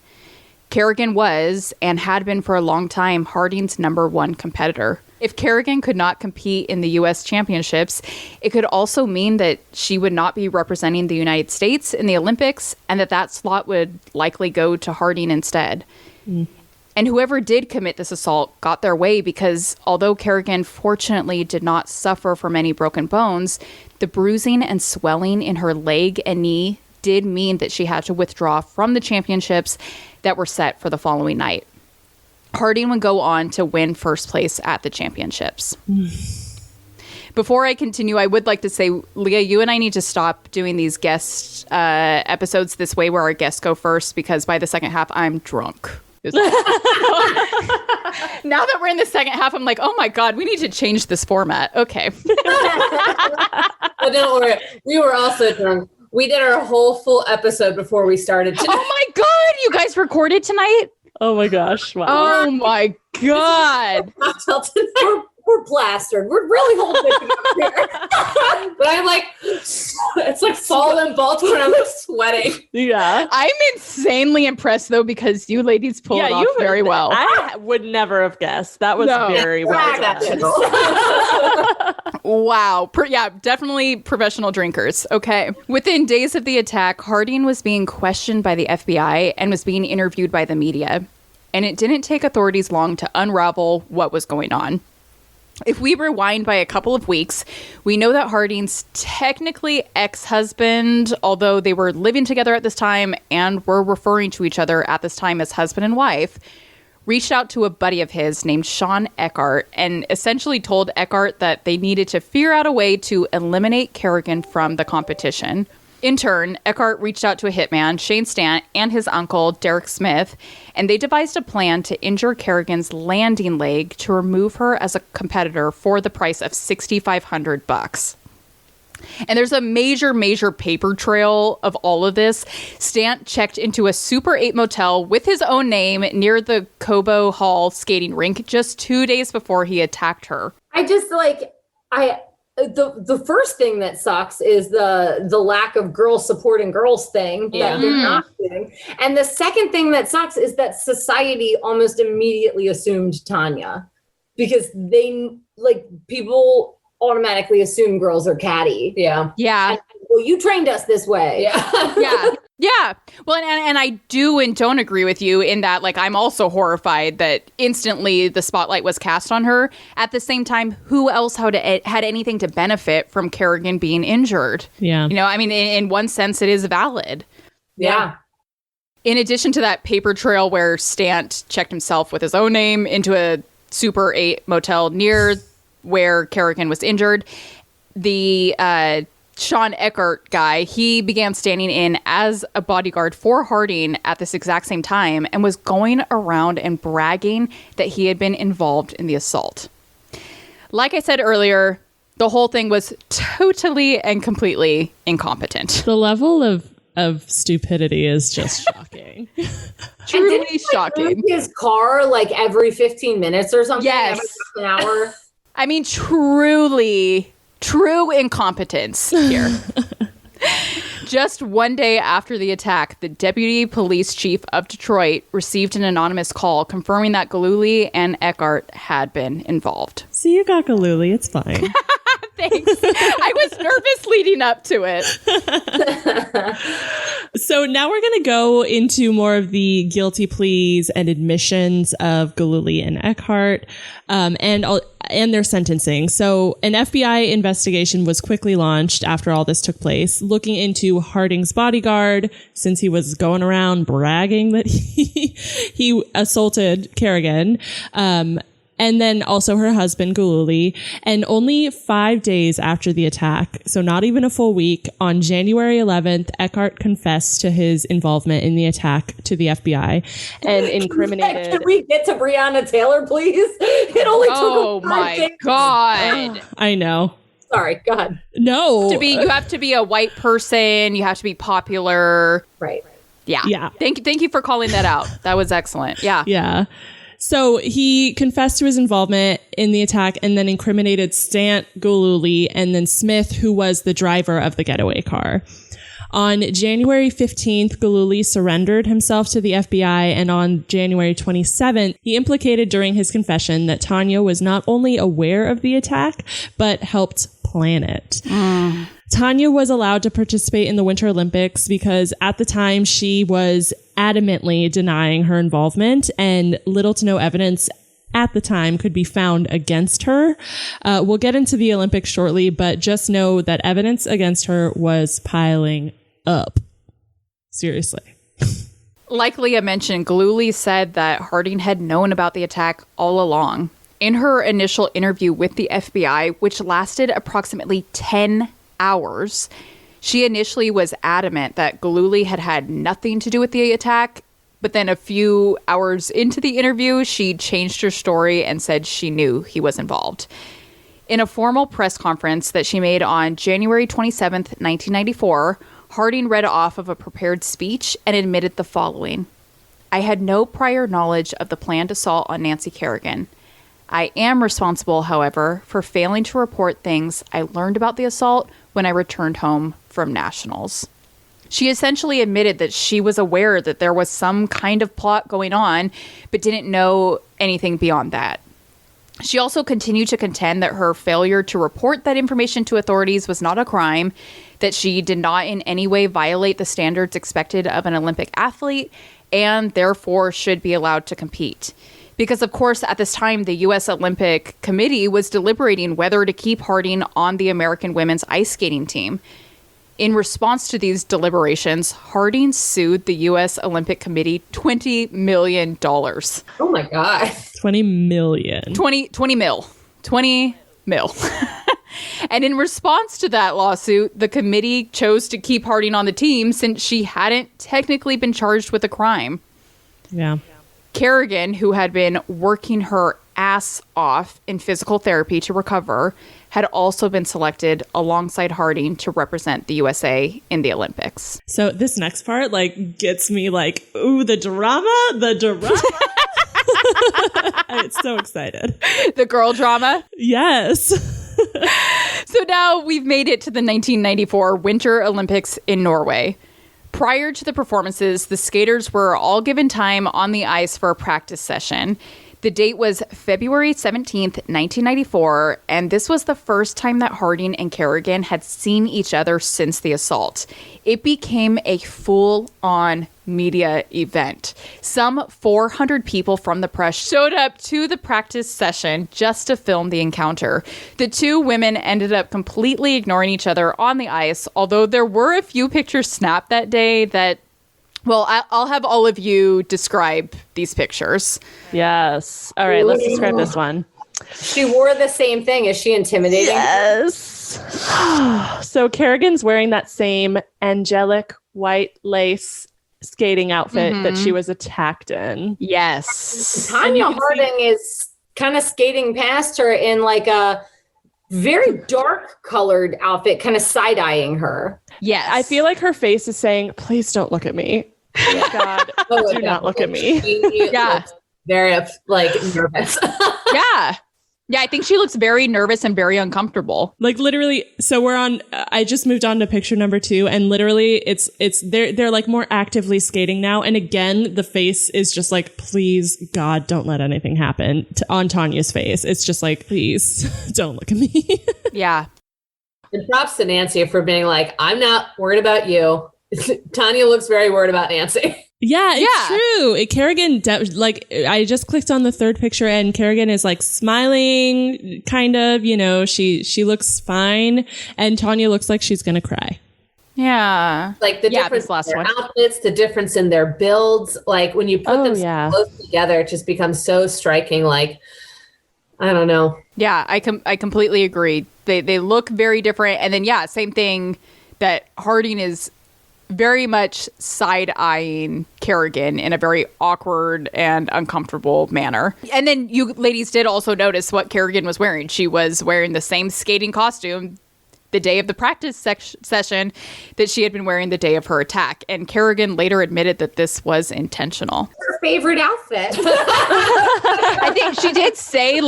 Kerrigan was, and had been for a long time, Harding's #1 competitor. If Kerrigan could not compete in the U.S. championships, it could also mean that she would not be representing the United States in the Olympics, and that slot would likely go to Harding instead. And whoever did commit this assault got their way, because although Kerrigan fortunately did not suffer from any broken bones, the bruising and swelling in her leg and knee did mean that she had to withdraw from the championships that were set for the following night. Harding would go on to win first place at the championships. Before I continue, I would like to say, Leah, you and I need to stop doing these guest episodes this way where our guests go first, because by the second half, I'm drunk. Now that we're in the second half, I'm like, oh my God, we need to change this format. Okay. But don't worry, we were also drunk. We did our whole full episode before we started tonight. Oh my God, you guys recorded tonight? Oh my gosh. Wow. Oh my God. We're we're plastered. We're really holding it together here. But I'm like, it's like fall in Baltimore and I'm like sweating. Yeah. I'm insanely impressed though, because you ladies pulled it off very well. I would never have guessed. That was very well done. Wow. Definitely professional drinkers. Okay. Within days of the attack, Harding was being questioned by the FBI and was being interviewed by the media. And it didn't take authorities long to unravel what was going on. If we rewind by a couple of weeks, we know that Harding's technically ex-husband, although they were living together at this time and were referring to each other at this time as husband and wife, reached out to a buddy of his named Sean Eckhart and essentially told Eckhart that they needed to figure out a way to eliminate Kerrigan from the competition. In turn, Eckhart reached out to a hitman, Shane Stant, and his uncle, Derek Smith, and they devised a plan to injure Kerrigan's landing leg to remove her as a competitor for the price of $6,500. And there's a major paper trail of all of this. Stant checked into a Super 8 motel with his own name near the Cobo Hall skating rink just 2 days before he attacked her. The first thing that sucks is the lack of girls supporting girls thing that they're not doing. And the second thing that sucks is that society almost immediately assumed Tonya, because people automatically assume girls are catty. Yeah. Yeah. And, well, you trained us this way. Yeah. Yeah. Well, and I do and don't agree with you in that, like, I'm also horrified that instantly the spotlight was cast on her. At the same time, who else had anything to benefit from Kerrigan being injured? Yeah. You know, I mean, in one sense, it is valid. Yeah. In addition to that paper trail where Stant checked himself with his own name into a Super 8 motel near where Kerrigan was injured, the Sean Eckhart guy, he began standing in as a bodyguard for Harding at this exact same time and was going around and bragging that he had been involved in the assault. Like I said earlier, the whole thing was totally and completely incompetent. The level of stupidity is just shocking. Truly shocking. His car like every 15 minutes or something. Yes. Every half an hour. I mean, true incompetence here. Just 1 day after the attack, the deputy police chief of Detroit received an anonymous call confirming that Gillooly and Eckhart had been involved. See, you got Gillooly. It's fine. Thanks. I was nervous leading up to it. So now we're going to go into more of the guilty pleas and admissions of Gillooly and Eckhart, and their sentencing. So an FBI investigation was quickly launched after all this took place, looking into Harding's bodyguard, since he was going around bragging that he assaulted Kerrigan. And then also her husband, Gillooly. And only 5 days after the attack, so not even a full week, on January 11th, Eckhart confessed to his involvement in the attack to the FBI and incriminated... Can we get to Breonna Taylor, please? It only took 5 days. God. I know. Sorry, go ahead. No. You have to be a white person. You have to be popular. Right. Yeah. Thank you for calling that out. That was excellent. Yeah. Yeah. So he confessed to his involvement in the attack and then incriminated Stant, Gillooly, and then Smith, who was the driver of the getaway car. On January 15th, Gillooly surrendered himself to the FBI, and on January 27th, he implicated during his confession that Tonya was not only aware of the attack, but helped plan it. Tonya was allowed to participate in the Winter Olympics because at the time she was adamantly denying her involvement, and little to no evidence at the time could be found against her. We'll get into the Olympics shortly, but just know that evidence against her was piling up. Seriously. Like Leah mentioned, Gillooly said that Harding had known about the attack all along. In her initial interview with the FBI, which lasted approximately 10 hours, she initially was adamant that Gillooly had nothing to do with the attack, but then a few hours into the interview, she changed her story and said she knew he was involved. In a formal press conference that she made on January 27th, 1994, Harding read off of a prepared speech and admitted the following: "I had no prior knowledge of the planned assault on Nancy Kerrigan. I am responsible, however, for failing to report things I learned about the assault when I returned home from nationals. She essentially admitted that she was aware that there was some kind of plot going on, but didn't know anything beyond that. She also continued to contend that her failure to report that information to authorities was not a crime, that she did not in any way violate the standards expected of an Olympic athlete, and therefore should be allowed to compete. Because, of course, at this time, the U.S. Olympic Committee was deliberating whether to keep Harding on the American women's ice skating team. In response to these deliberations, Harding sued the U.S. Olympic Committee $20 million. Oh my God. 20 million. 20 mil. And in response to that lawsuit, the committee chose to keep Harding on the team since she hadn't technically been charged with a crime. Yeah. Kerrigan, who had been working her ass off in physical therapy to recover, had also been selected alongside Harding to represent the USA in the Olympics. So this next part gets me ooh, the drama. I'm so excited. The girl drama? Yes. So now we've made it to the 1994 Winter Olympics in Norway. Prior to the performances, the skaters were all given time on the ice for a practice session. The date was February 17th, 1994, and this was the first time that Harding and Kerrigan had seen each other since the assault. It became a full-on media event. Some 400 people from the press showed up to the practice session just to film the encounter. The two women ended up completely ignoring each other on the ice, although there were a few pictures snapped that day that, well, I'll have all of you describe these pictures. Yes. All right, let's describe this one. She wore the same thing. Is she intimidating? Yes. So Kerrigan's wearing that same angelic white lace skating outfit that she was attacked in. Yes. Tonya Harding is kind of skating past her in like a very dark colored outfit, kind of side-eyeing her. Yes. I feel like her face is saying, please don't look at me. Oh, God, do not look at me. Yeah. Very nervous. Yeah. Yeah, I think she looks very nervous and very uncomfortable. Literally, so we're on, I just moved on to picture number 2, and literally they're more actively skating now. And again, the face is just please, God, don't let anything happen on Tonya's face. It's just please don't look at me. Yeah. And props to Nancy for being I'm not worried about you. Tonya looks very worried about Nancy. Yeah, it's true. Kerrigan, I just clicked on the third picture and Kerrigan is smiling, kind of, she looks fine. And Tonya looks like she's going to cry. Yeah. The difference in their outfits, the difference in their builds. When you put them so close together, it just becomes so striking. I don't know. Yeah, I completely agree. They look very different. And then, same thing that Harding is very much side-eyeing Kerrigan in a very awkward and uncomfortable manner. And then you ladies did also notice what Kerrigan was wearing. She was wearing the same skating costume the day of the practice session that she had been wearing the day of her attack. And Kerrigan later admitted that this was intentional. Her favorite outfit. I think she did say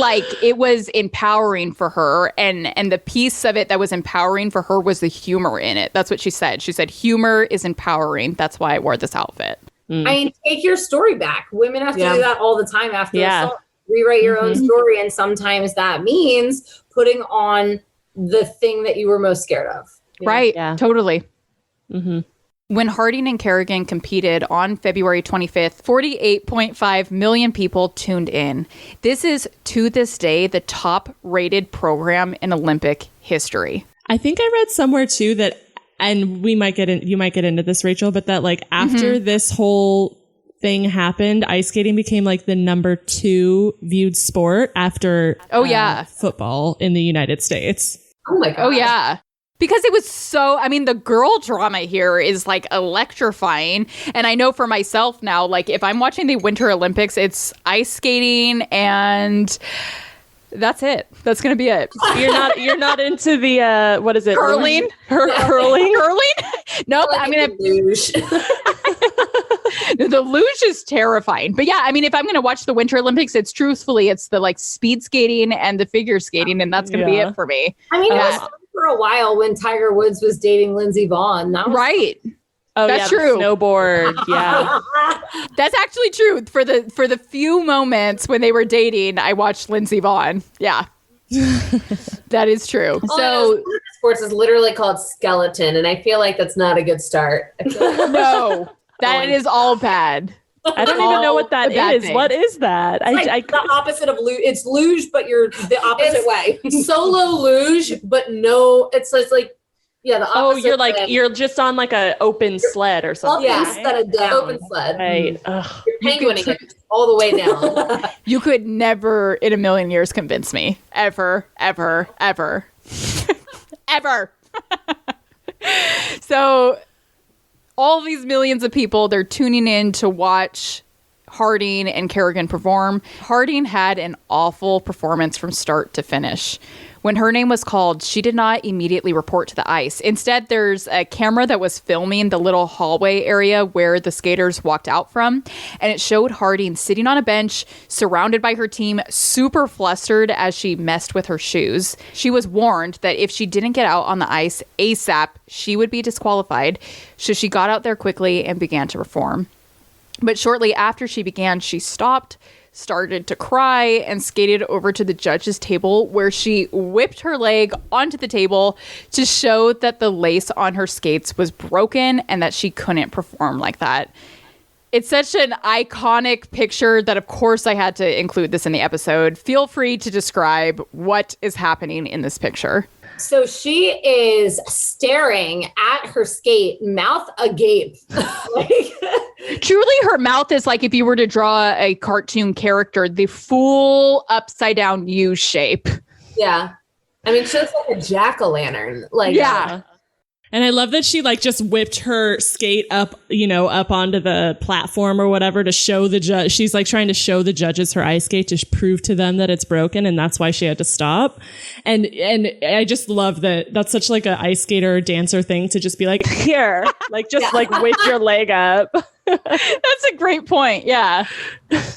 it was empowering for her, and the piece of it that was empowering for her was the humor in it. That's what she said. She said, humor is empowering. That's why I wore this outfit. I mean, take your story back. Women have to do that all the time after assault. Rewrite your own story, and sometimes that means putting on the thing that you were most scared of. Right. Yeah. Totally. Mm-hmm. When Harding and Kerrigan competed on February 25th, 48.5 million people tuned in. This is, to this day, the top-rated program in Olympic history. I think I read somewhere, too, that, and you might get into this, Rachel, but that, after this whole thing happened, ice skating became, the number 2 viewed sport after football in the United States. Oh, my God. Oh, yeah. Because it was the girl drama here is electrifying. And I know for myself now, if I'm watching the Winter Olympics, it's ice skating and that's it. That's going to be it. You're not into the, what is it? Curling? Curling? Nope. I'm going to. The luge is terrifying. But yeah, I mean, if I'm going to watch the Winter Olympics, it's the like speed skating and the figure skating, and that's going to be it for me. I mean, it was fun for a while when Tiger Woods was dating Lindsey Vonn. That was right. Oh, that's yeah, true. Snowboard. Yeah. That's actually true. For the few moments when they were dating, I watched Lindsey Vonn. Yeah. That is true. So sports is literally called skeleton, and I feel like that's not a good start. No, that is all bad. I don't even know what that is. Thing. What is that? Like the opposite of luge. It's luge, but you're the opposite way. Solo luge, but no, it's like the opposite. Oh, you're just on like a open sled or something. Yeah, instead of down. Open sled. Right. You're penguining it all the way down. You could never in a million years convince me. Ever, ever, ever. Ever. So all these millions of people, they're tuning in to watch Harding and Kerrigan perform. Harding had an awful performance from start to finish. When her name was called, she did not immediately report to the ice. Instead, there's a camera that was filming the little hallway area where the skaters walked out from, and it showed Harding sitting on a bench, surrounded by her team, super flustered as she messed with her shoes. She was warned that if she didn't get out on the ice ASAP, she would be disqualified, so she got out there quickly and began to perform. But shortly after she began, she stopped, started to cry, and skated over to the judge's table, where she whipped her leg onto the table to show that the lace on her skates was broken and that she couldn't perform like that. It's such an iconic picture that, of course, I had to include this in the episode. Feel free to describe what is happening in this picture. So she is staring at her skate, mouth agape. Truly, her mouth is like if you were to draw a cartoon character, the full upside down U shape. Yeah. I mean, she looks like a jack-o'-lantern. Like, yeah. And I love that she like just whipped her skate up, up onto the platform or whatever to show the judge. She's like trying to show the judges her ice skate to prove to them that it's broken, and that's why she had to stop. And I just love that. That's such like an ice skater or dancer thing to just be like, here, like just like whip your leg up. That's a great point. Yeah.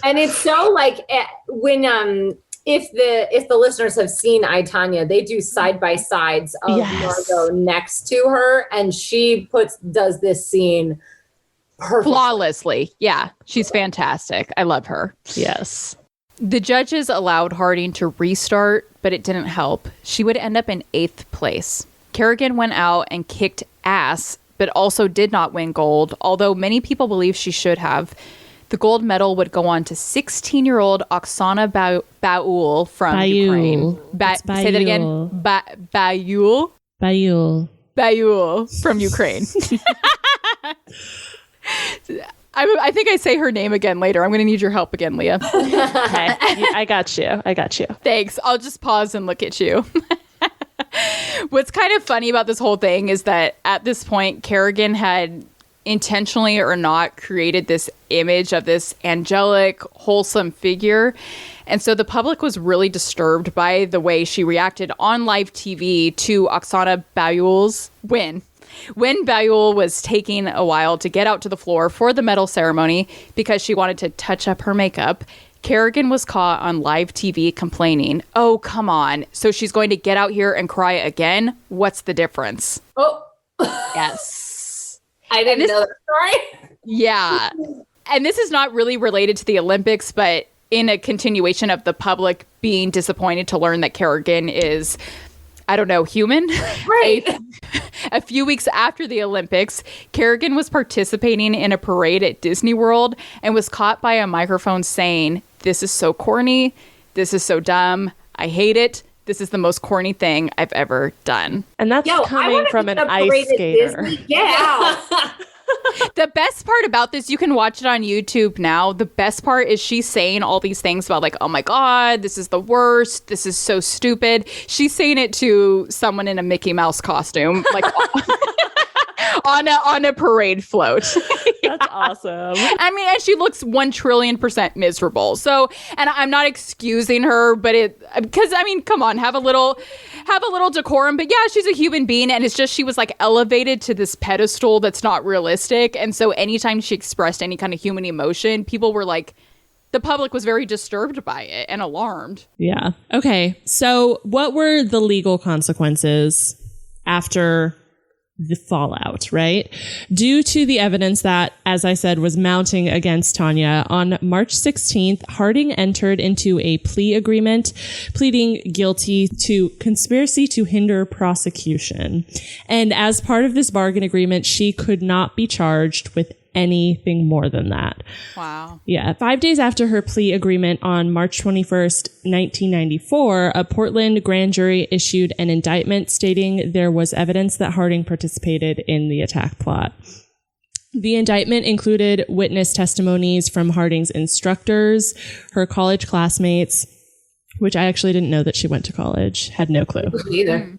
And it's so like when if the listeners have seen I, Tonya, they do side by sides of Margot next to her, and she does this scene perfectly. Flawlessly. Yeah. She's fantastic. I love her. Yes. The judges allowed Harding to restart, but it didn't help. She would end up in 8th place. Kerrigan went out and kicked ass, but also did not win gold, although many people believe she should have. The gold medal would go on to 16-year-old Oksana Baul from Ukraine. Say that again. Baul? Baul from Ukraine. I think I say her name again later. I'm going to need your help again, Leah. Okay. I got you. Thanks. I'll just pause and look at you. What's kind of funny about this whole thing is that at this point, Kerrigan had intentionally or not created this image of this angelic, wholesome figure. And so the public was really disturbed by the way she reacted on live TV to Oksana Baul's win. When Baul was taking a while to get out to the floor for the medal ceremony because she wanted to touch up her makeup, Kerrigan was caught on live TV complaining, "Oh, come on. So she's going to get out here and cry again? What's the difference?" Oh, yes. I didn't know that story. Yeah. And this is not really related to the Olympics, but in a continuation of the public being disappointed to learn that Kerrigan is, I don't know, human. Right. A few weeks after the Olympics, Kerrigan was participating in a parade at Disney World and was caught by a microphone saying, "This is so corny. This is so dumb. I hate it. This is the most corny thing I've ever done." And that's coming from an ice skater. Yeah. The best part about this, you can watch it on YouTube now. The best part is she's saying all these things about like, "Oh my God, this is the worst. This is so stupid." She's saying it to someone in a Mickey Mouse costume. Like on a parade float. That's awesome. I mean, and she looks 1,000,000,000% miserable. So, and I'm not excusing her, but because I mean, come on, have a little decorum. But yeah, she's a human being, and it's just she was like elevated to this pedestal that's not realistic. And so anytime she expressed any kind of human emotion, people were like, the public was very disturbed by it and alarmed. Yeah. Okay. So what were the legal consequences after the fallout, right? Due to the evidence that, as I said, was mounting against Tonya, on March 16th, Harding entered into a plea agreement pleading guilty to conspiracy to hinder prosecution. And as part of this bargain agreement, she could not be charged with anything more than that. Wow. Yeah. 5 days after her plea agreement on March 21st, 1994, a Portland grand jury issued an indictment stating there was evidence that Harding participated in the attack plot. The indictment included witness testimonies from Harding's instructors, her college classmates, which I actually didn't know that she went to college. Had no clue. Either.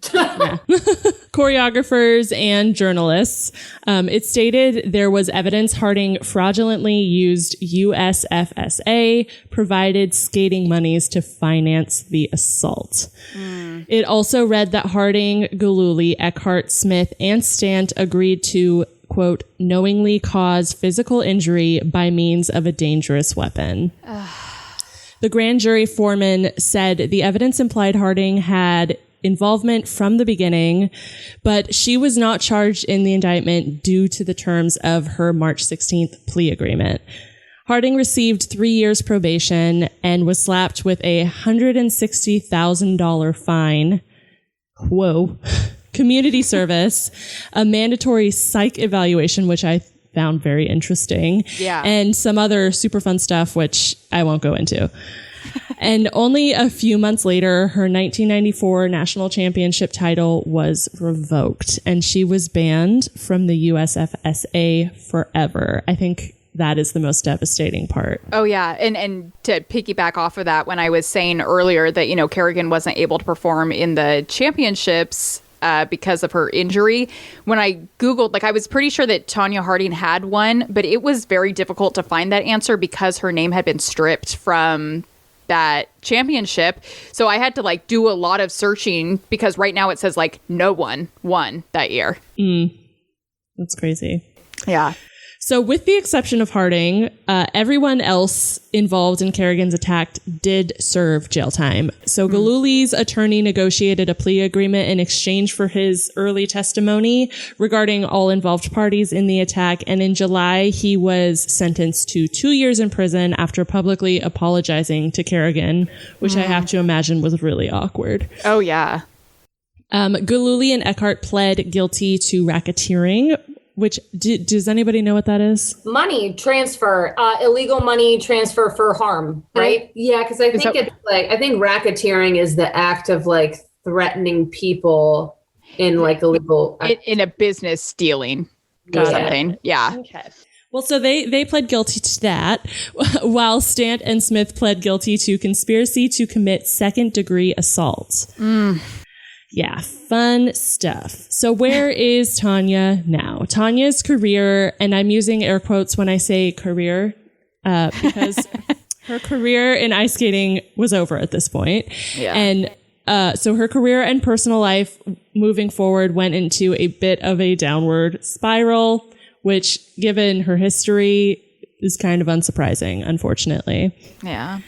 Choreographers and journalists. It stated there was evidence Harding fraudulently used USFSA provided skating monies to finance the assault. It also read that Harding, Gillooly, Eckhart, Smith, and Stant agreed to, quote, knowingly cause physical injury by means of a dangerous weapon. The grand jury foreman said the evidence implied Harding had involvement from the beginning, but she was not charged in the indictment due to the terms of her March 16th plea agreement. Harding received 3 years probation and was slapped with a $160,000 fine. Whoa. Community service, a mandatory psych evaluation, which I found very interesting. Yeah. And some other super fun stuff, which I won't go into. And only a few months later, her 1994 national championship title was revoked, and she was banned from the USFSA forever. I think that is the most devastating part. Oh, yeah. And to piggyback off of that, when I was saying earlier that, Kerrigan wasn't able to perform in the championships because of her injury. When I Googled, I was pretty sure that Tonya Harding had one, but it was very difficult to find that answer because her name had been stripped from that championship. So I had to do a lot of searching because right now it says no one won that year. That's crazy. Yeah. So with the exception of Harding, everyone else involved in Kerrigan's attack did serve jail time. So Gillooly's attorney negotiated a plea agreement in exchange for his early testimony regarding all involved parties in the attack. And in July, he was sentenced to 2 years in prison after publicly apologizing to Kerrigan, which I have to imagine was really awkward. Oh, yeah. Gillooly and Eckhart pled guilty to racketeering, which, does anybody know what that is? Money transfer, illegal money transfer for harm, right? Yeah, because I think I think racketeering is the act of threatening people in illegal in a business dealing or something. Yeah. Okay. Well, so they pled guilty to that, while Stant and Smith pled guilty to conspiracy to commit second-degree assault. Yeah, fun stuff. So where is Tonya now? Tonya's career, and I'm using air quotes when I say career, because her career in ice skating was over at this point. Yeah. And so her career and personal life moving forward went into a bit of a downward spiral, which, given her history, is kind of unsurprising, unfortunately. Yeah.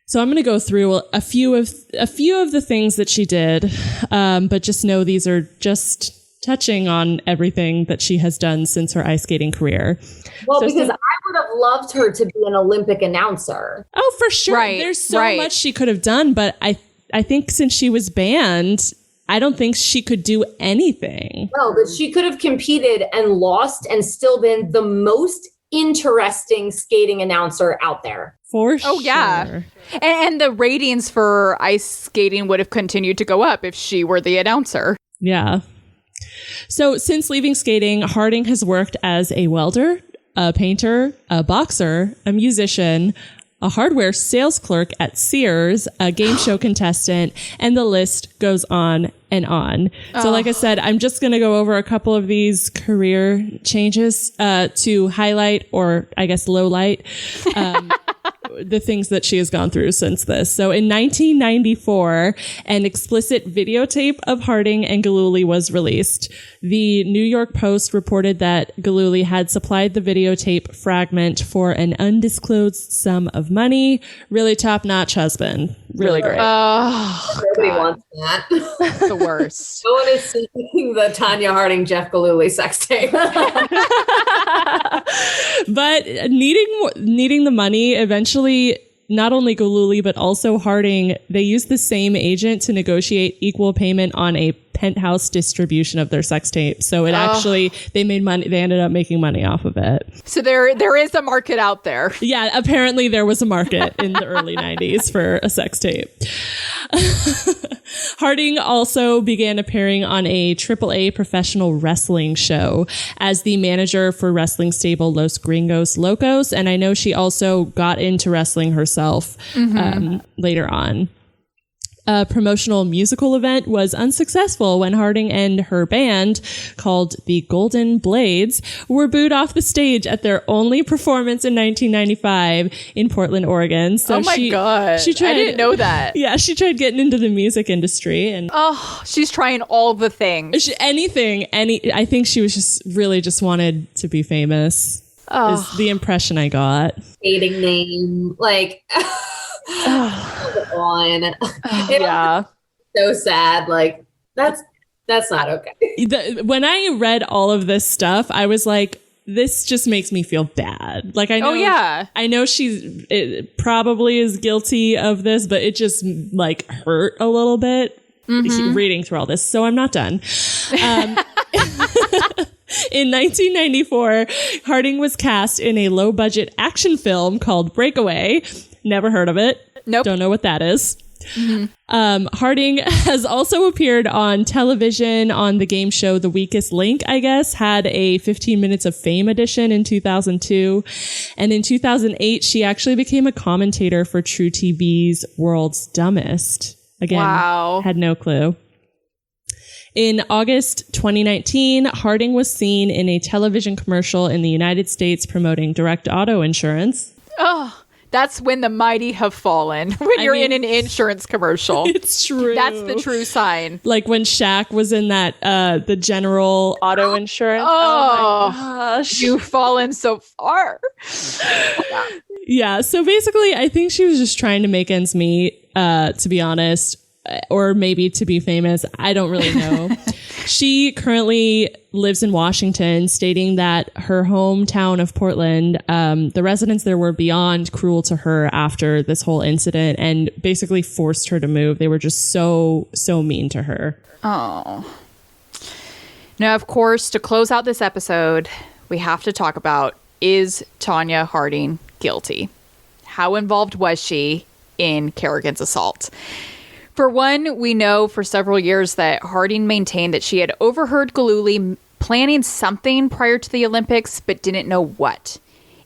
So I'm going to go through a few of the things that she did, but just know these are just touching on everything that she has done since her ice skating career. Well, because I would have loved her to be an Olympic announcer. Oh, for sure. Right, There's so much she could have done, but I think since she was banned, I don't think she could do anything. No, but she could have competed and lost and still been the most interesting skating announcer out there. For sure. Oh, yeah. And the ratings for ice skating would have continued to go up if she were the announcer. Yeah. So since leaving skating, Harding has worked as a welder, a painter, a boxer, a musician, a hardware sales clerk at Sears, a game show contestant, and the list goes on and on. So like I said, I'm just going to go over a couple of these career changes to highlight, or I guess low light, the things that she has gone through since this. So in 1994, an explicit videotape of Harding and Gillooly was released. The New York Post reported that Gillooly had supplied the videotape fragment for an undisclosed sum of money. Really top-notch husband. Really great. Nobody wants that. The worst. No one is seeking the Tonya Harding, Jeff Gillooly sex tape. But needing the money, eventually, not only Gillooly, but also Harding, they used the same agent to negotiate equal payment on a penthouse distribution of their sex tape. So it actually, they made money. They ended up making money off of it. So there is a market out there. Yeah, apparently there was a market in the early 90s for a sex tape. Harding also began appearing on a AAA professional wrestling show as the manager for wrestling stable Los Gringos Locos. And I know she also got into wrestling herself later on. A promotional musical event was unsuccessful when Harding and her band, called the Golden Blades, were booed off the stage at their only performance in 1995 in Portland, Oregon. So oh my God. I didn't know that. Yeah, she tried getting into the music industry. And she's trying all the things. I think she was just wanted to be famous, is the impression I got. Dating name, like... on. Yeah. So sad. Like that's not okay. When I read all of this stuff, I was like, this just makes me feel bad. Like I know, I know it probably is guilty of this, but it just like hurt a little bit reading through all this. So I'm not done. In 1994, Harding was cast in a low-budget action film called Breakaway. Never heard of it. Nope. Don't know what that is. Harding has also appeared on television on the game show The Weakest Link, I guess, had a 15 Minutes of Fame edition in 2002. And in 2008, she actually became a commentator for True TV's World's Dumbest. Again, had no clue. In August 2019, Harding was seen in a television commercial in the United States promoting direct auto insurance. Oh, that's when the mighty have fallen. When you're in an insurance commercial. It's true. That's the true sign. Like when Shaq was in that, the General Auto Insurance. Oh my gosh. You've fallen so far. Yeah. So basically, I think she was just trying to make ends meet, to be honest. Or maybe to be famous. I don't really know. She currently lives in Washington, stating that her hometown of Portland, the residents there were beyond cruel to her after this whole incident and basically forced her to move. They were just so mean to her. Oh. Now, of course, to close out this episode, we have to talk about, is Tonya Harding guilty? How involved was she in Kerrigan's assault? For one, we know for several years that Harding maintained that she had overheard Gillooly planning something prior to the Olympics, but didn't know what.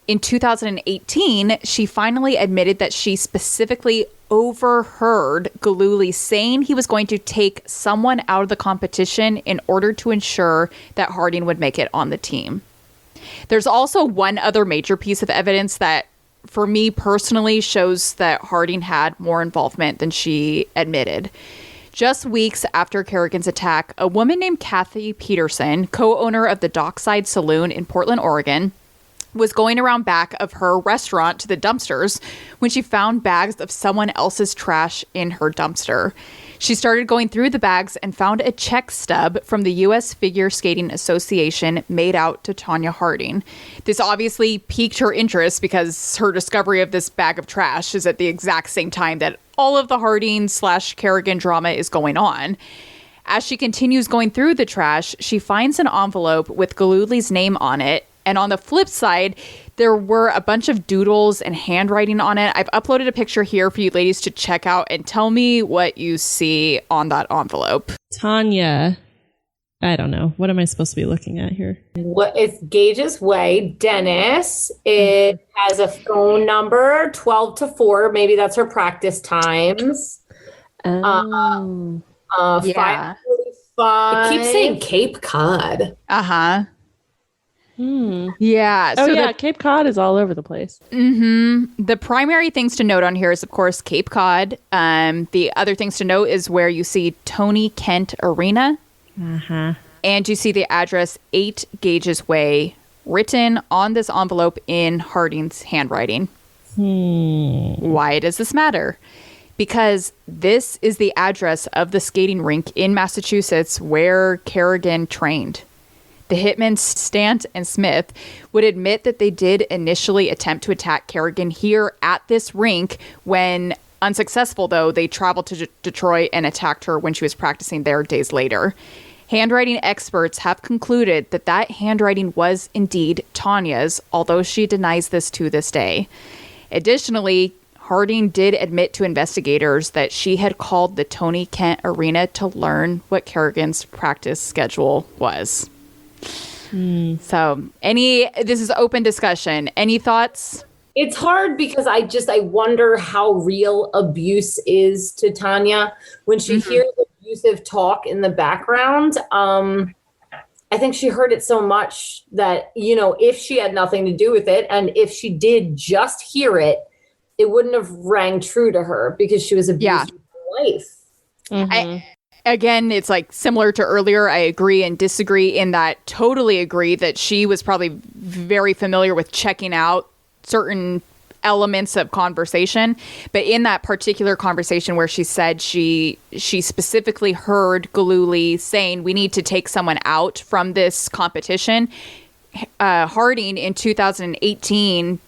In 2018, she finally admitted that she specifically overheard Gillooly saying he was going to take someone out of the competition in order to ensure that Harding would make it on the team. There's also one other major piece of evidence that, for me personally, shows that Harding had more involvement than she admitted. Just weeks after Kerrigan's attack, a woman named Kathy Peterson, co-owner of the Dockside Saloon in Portland, Oregon, was going around back of her restaurant to the dumpsters when she found bags of someone else's trash in her dumpster. She started going through the bags and found a check stub from the U.S. Figure Skating Association made out to Tonya Harding. This obviously piqued her interest because her discovery of this bag of trash is at the exact same time that all of the Harding/Kerrigan drama is going on. As she continues going through the trash, she finds an envelope with Gillooly's name on it. And on the flip side, there were a bunch of doodles and handwriting on it. I've uploaded a picture here for you ladies to check out and tell me what you see on that envelope. Tonya, I don't know. What am I supposed to be looking at here? What is Gage's Way, Dennis? It has a phone number, 12 to 4. Maybe that's her practice times. Oh. 5:45. It keeps saying Cape Cod. Uh-huh. Yeah. Oh, So yeah. Cape Cod is all over the place. the primary things to note on here is, of course, Cape Cod. The other things to note is where you see Tony Kent Arena. And you see the address 8 Gage's Way written on this envelope in Harding's handwriting. Why does this matter? Because this is the address of the skating rink in Massachusetts where Kerrigan trained. The hitmen Stant and Smith would admit that they did initially attempt to attack Kerrigan here at this rink. When unsuccessful, though, they traveled to Detroit and attacked her when she was practicing there days later. Handwriting experts have concluded that that handwriting was indeed Tonya's, although she denies this to this day. Additionally, Harding did admit to investigators that she had called the Tony Kent Arena to learn what Kerrigan's practice schedule was. So, this is open discussion. Any thoughts? It's hard because I wonder how real abuse is to Tonya when she hears abusive talk in the background. I think she heard it so much that, if she had nothing to do with it, and if she did just hear it, it wouldn't have rang true to her because she was abused her life. Again, it's like similar to earlier. I agree and disagree in that. Totally agree that she was probably very familiar with checking out certain elements of conversation. But in that particular conversation where she said she specifically heard Gillooly saying, we need to take someone out from this competition, Harding in 2018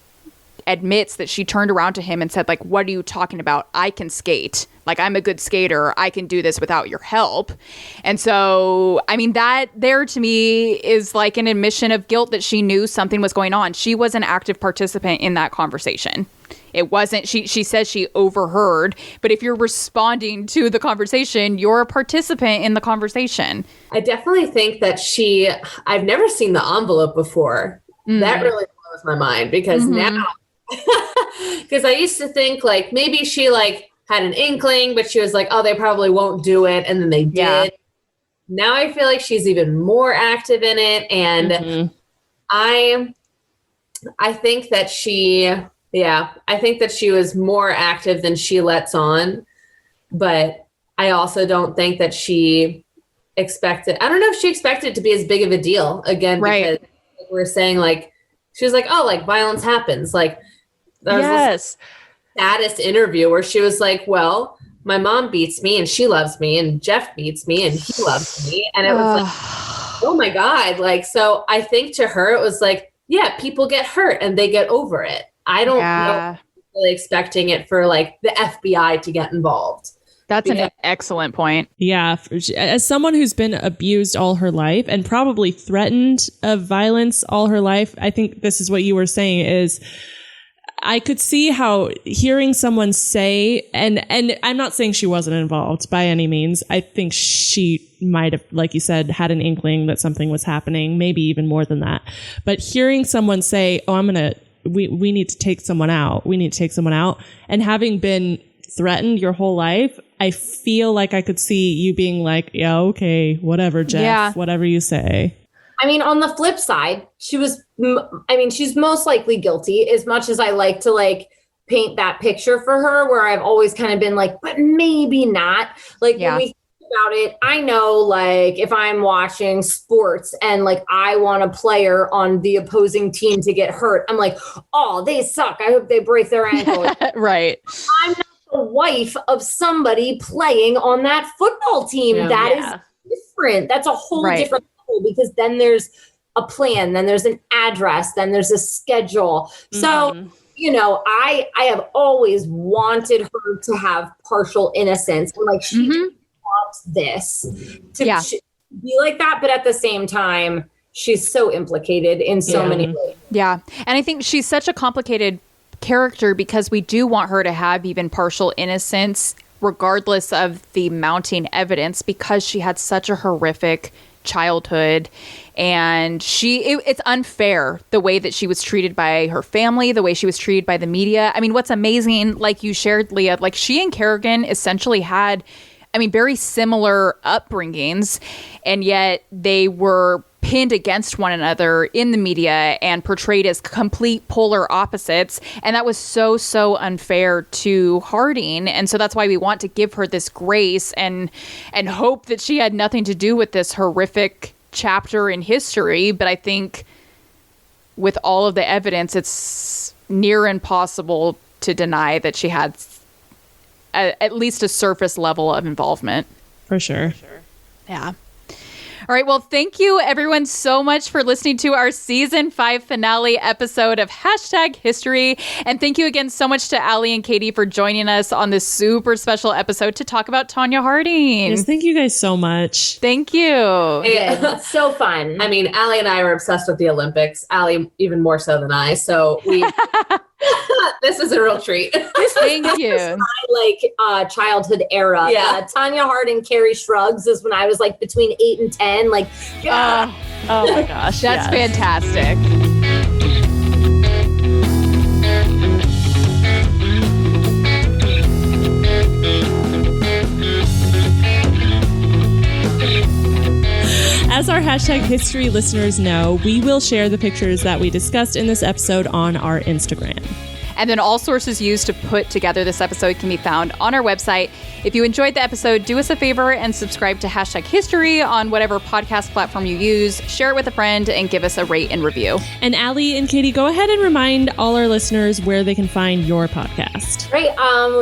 admits that she turned around to him and said, like, what are you talking about? I can skate. Like, I'm a good skater. I can do this without your help. And so, I mean, that there to me is like an admission of guilt that she knew something was going on. She was an active participant in that conversation. It wasn't, she says she overheard, but if you're responding to the conversation, you're a participant in the conversation. I definitely think that I've never seen the envelope before. That really blows my mind because now, because I used to think like maybe she like had an inkling, but she was like, oh, they probably won't do it. And then they did. Yeah. Now I feel like she's even more active in it. And I think that I think that she was more active than she lets on. But I also don't think that she expected, I don't know if she expected it to be as big of a deal again, because like we're saying like, she was like, oh, like violence happens. Like, there was this saddest interview where she was like, well, my mom beats me and she loves me, and Jeff beats me and he loves me. And it was like, oh my God. Like, so I think to her, it was like, yeah, people get hurt and they get over it. I don't know, really expecting it for like the FBI to get involved. That's an excellent point. Yeah. As someone who's been abused all her life and probably threatened of violence all her life, I think this is what you were saying is I could see how hearing someone say, and I'm not saying she wasn't involved by any means. I think she might have, like you said, had an inkling that something was happening, maybe even more than that. But hearing someone say, oh, we need to take someone out. We need to take someone out. And having been threatened your whole life, I feel like I could see you being like, yeah, okay, whatever, Jeff, whatever you say. I mean, on the flip side, she's most likely guilty, as much as I like to like paint that picture for her, where I've always kind of been like, but maybe not. Like when we think about it, I know like if I'm watching sports and like I want a player on the opposing team to get hurt, I'm like, oh, they suck. I hope they break their ankle. Right. I'm not the wife of somebody playing on that football team. That is different. That's a whole different level, because then there's a plan, then there's an address, then there's a schedule. So, you know, I have always wanted her to have partial innocence, and like she wants this to be like that, but at the same time, she's so implicated in so many ways. Yeah, and I think she's such a complicated character because we do want her to have even partial innocence regardless of the mounting evidence, because she had such a horrific childhood. And it's unfair the way that she was treated by her family, the way she was treated by the media. I mean, what's amazing, like you shared, Leah, like she and Kerrigan essentially had, very similar upbringings, and yet they were pinned against one another in the media and portrayed as complete polar opposites. And that was so, so unfair to Harding. And so that's why we want to give her this grace and hope that she had nothing to do with this horrific chapter in history. But I think with all of the evidence, it's near impossible to deny that she had at least a surface level of involvement. For sure. Yeah. All right. Well, thank you everyone so much for listening to our season 5 finale episode of #History. And thank you again so much to Allie and Katie for joining us on this super special episode to talk about Tonya Harding. Yes, thank you guys so much. Thank you. It's so fun. I mean, Allie and I were obsessed with the Olympics. Allie even more so than I. So we this is a real treat. Thank you. My childhood era. Yeah. Tonya Harding Carrie Shrugs is when I was like between 8 and 10. Oh my gosh. That's fantastic. As our #history listeners know, we will share the pictures that we discussed in this episode on our Instagram. And then all sources used to put together this episode can be found on our website. If you enjoyed the episode, do us a favor and subscribe to #history on whatever podcast platform you use. Share it with a friend and give us a rate and review. And Allie and Katie, go ahead and remind all our listeners where they can find your podcast. Great.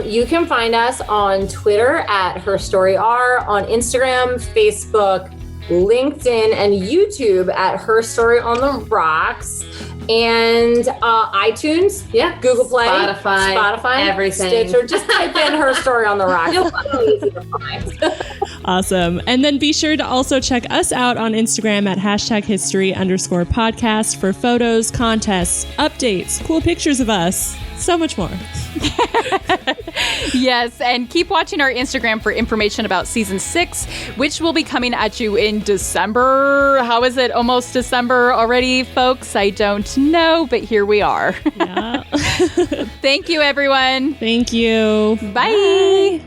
You can find us on Twitter at HERstoryR, on Instagram, Facebook, LinkedIn, and YouTube at HERstory on the Rocks, and iTunes, Google Play, Spotify, everything. Stitcher. Just type in HERstory on the Rocks. It's really easy to find. Awesome. And then be sure to also check us out on Instagram at #history_podcast for photos, contests, updates, cool pictures of us, so much more. Yes, and keep watching our Instagram for information about season 6, which will be coming at you in December. How is it almost December already, folks? I don't know, but here we are. Yeah. Thank you, everyone. Thank you. Bye.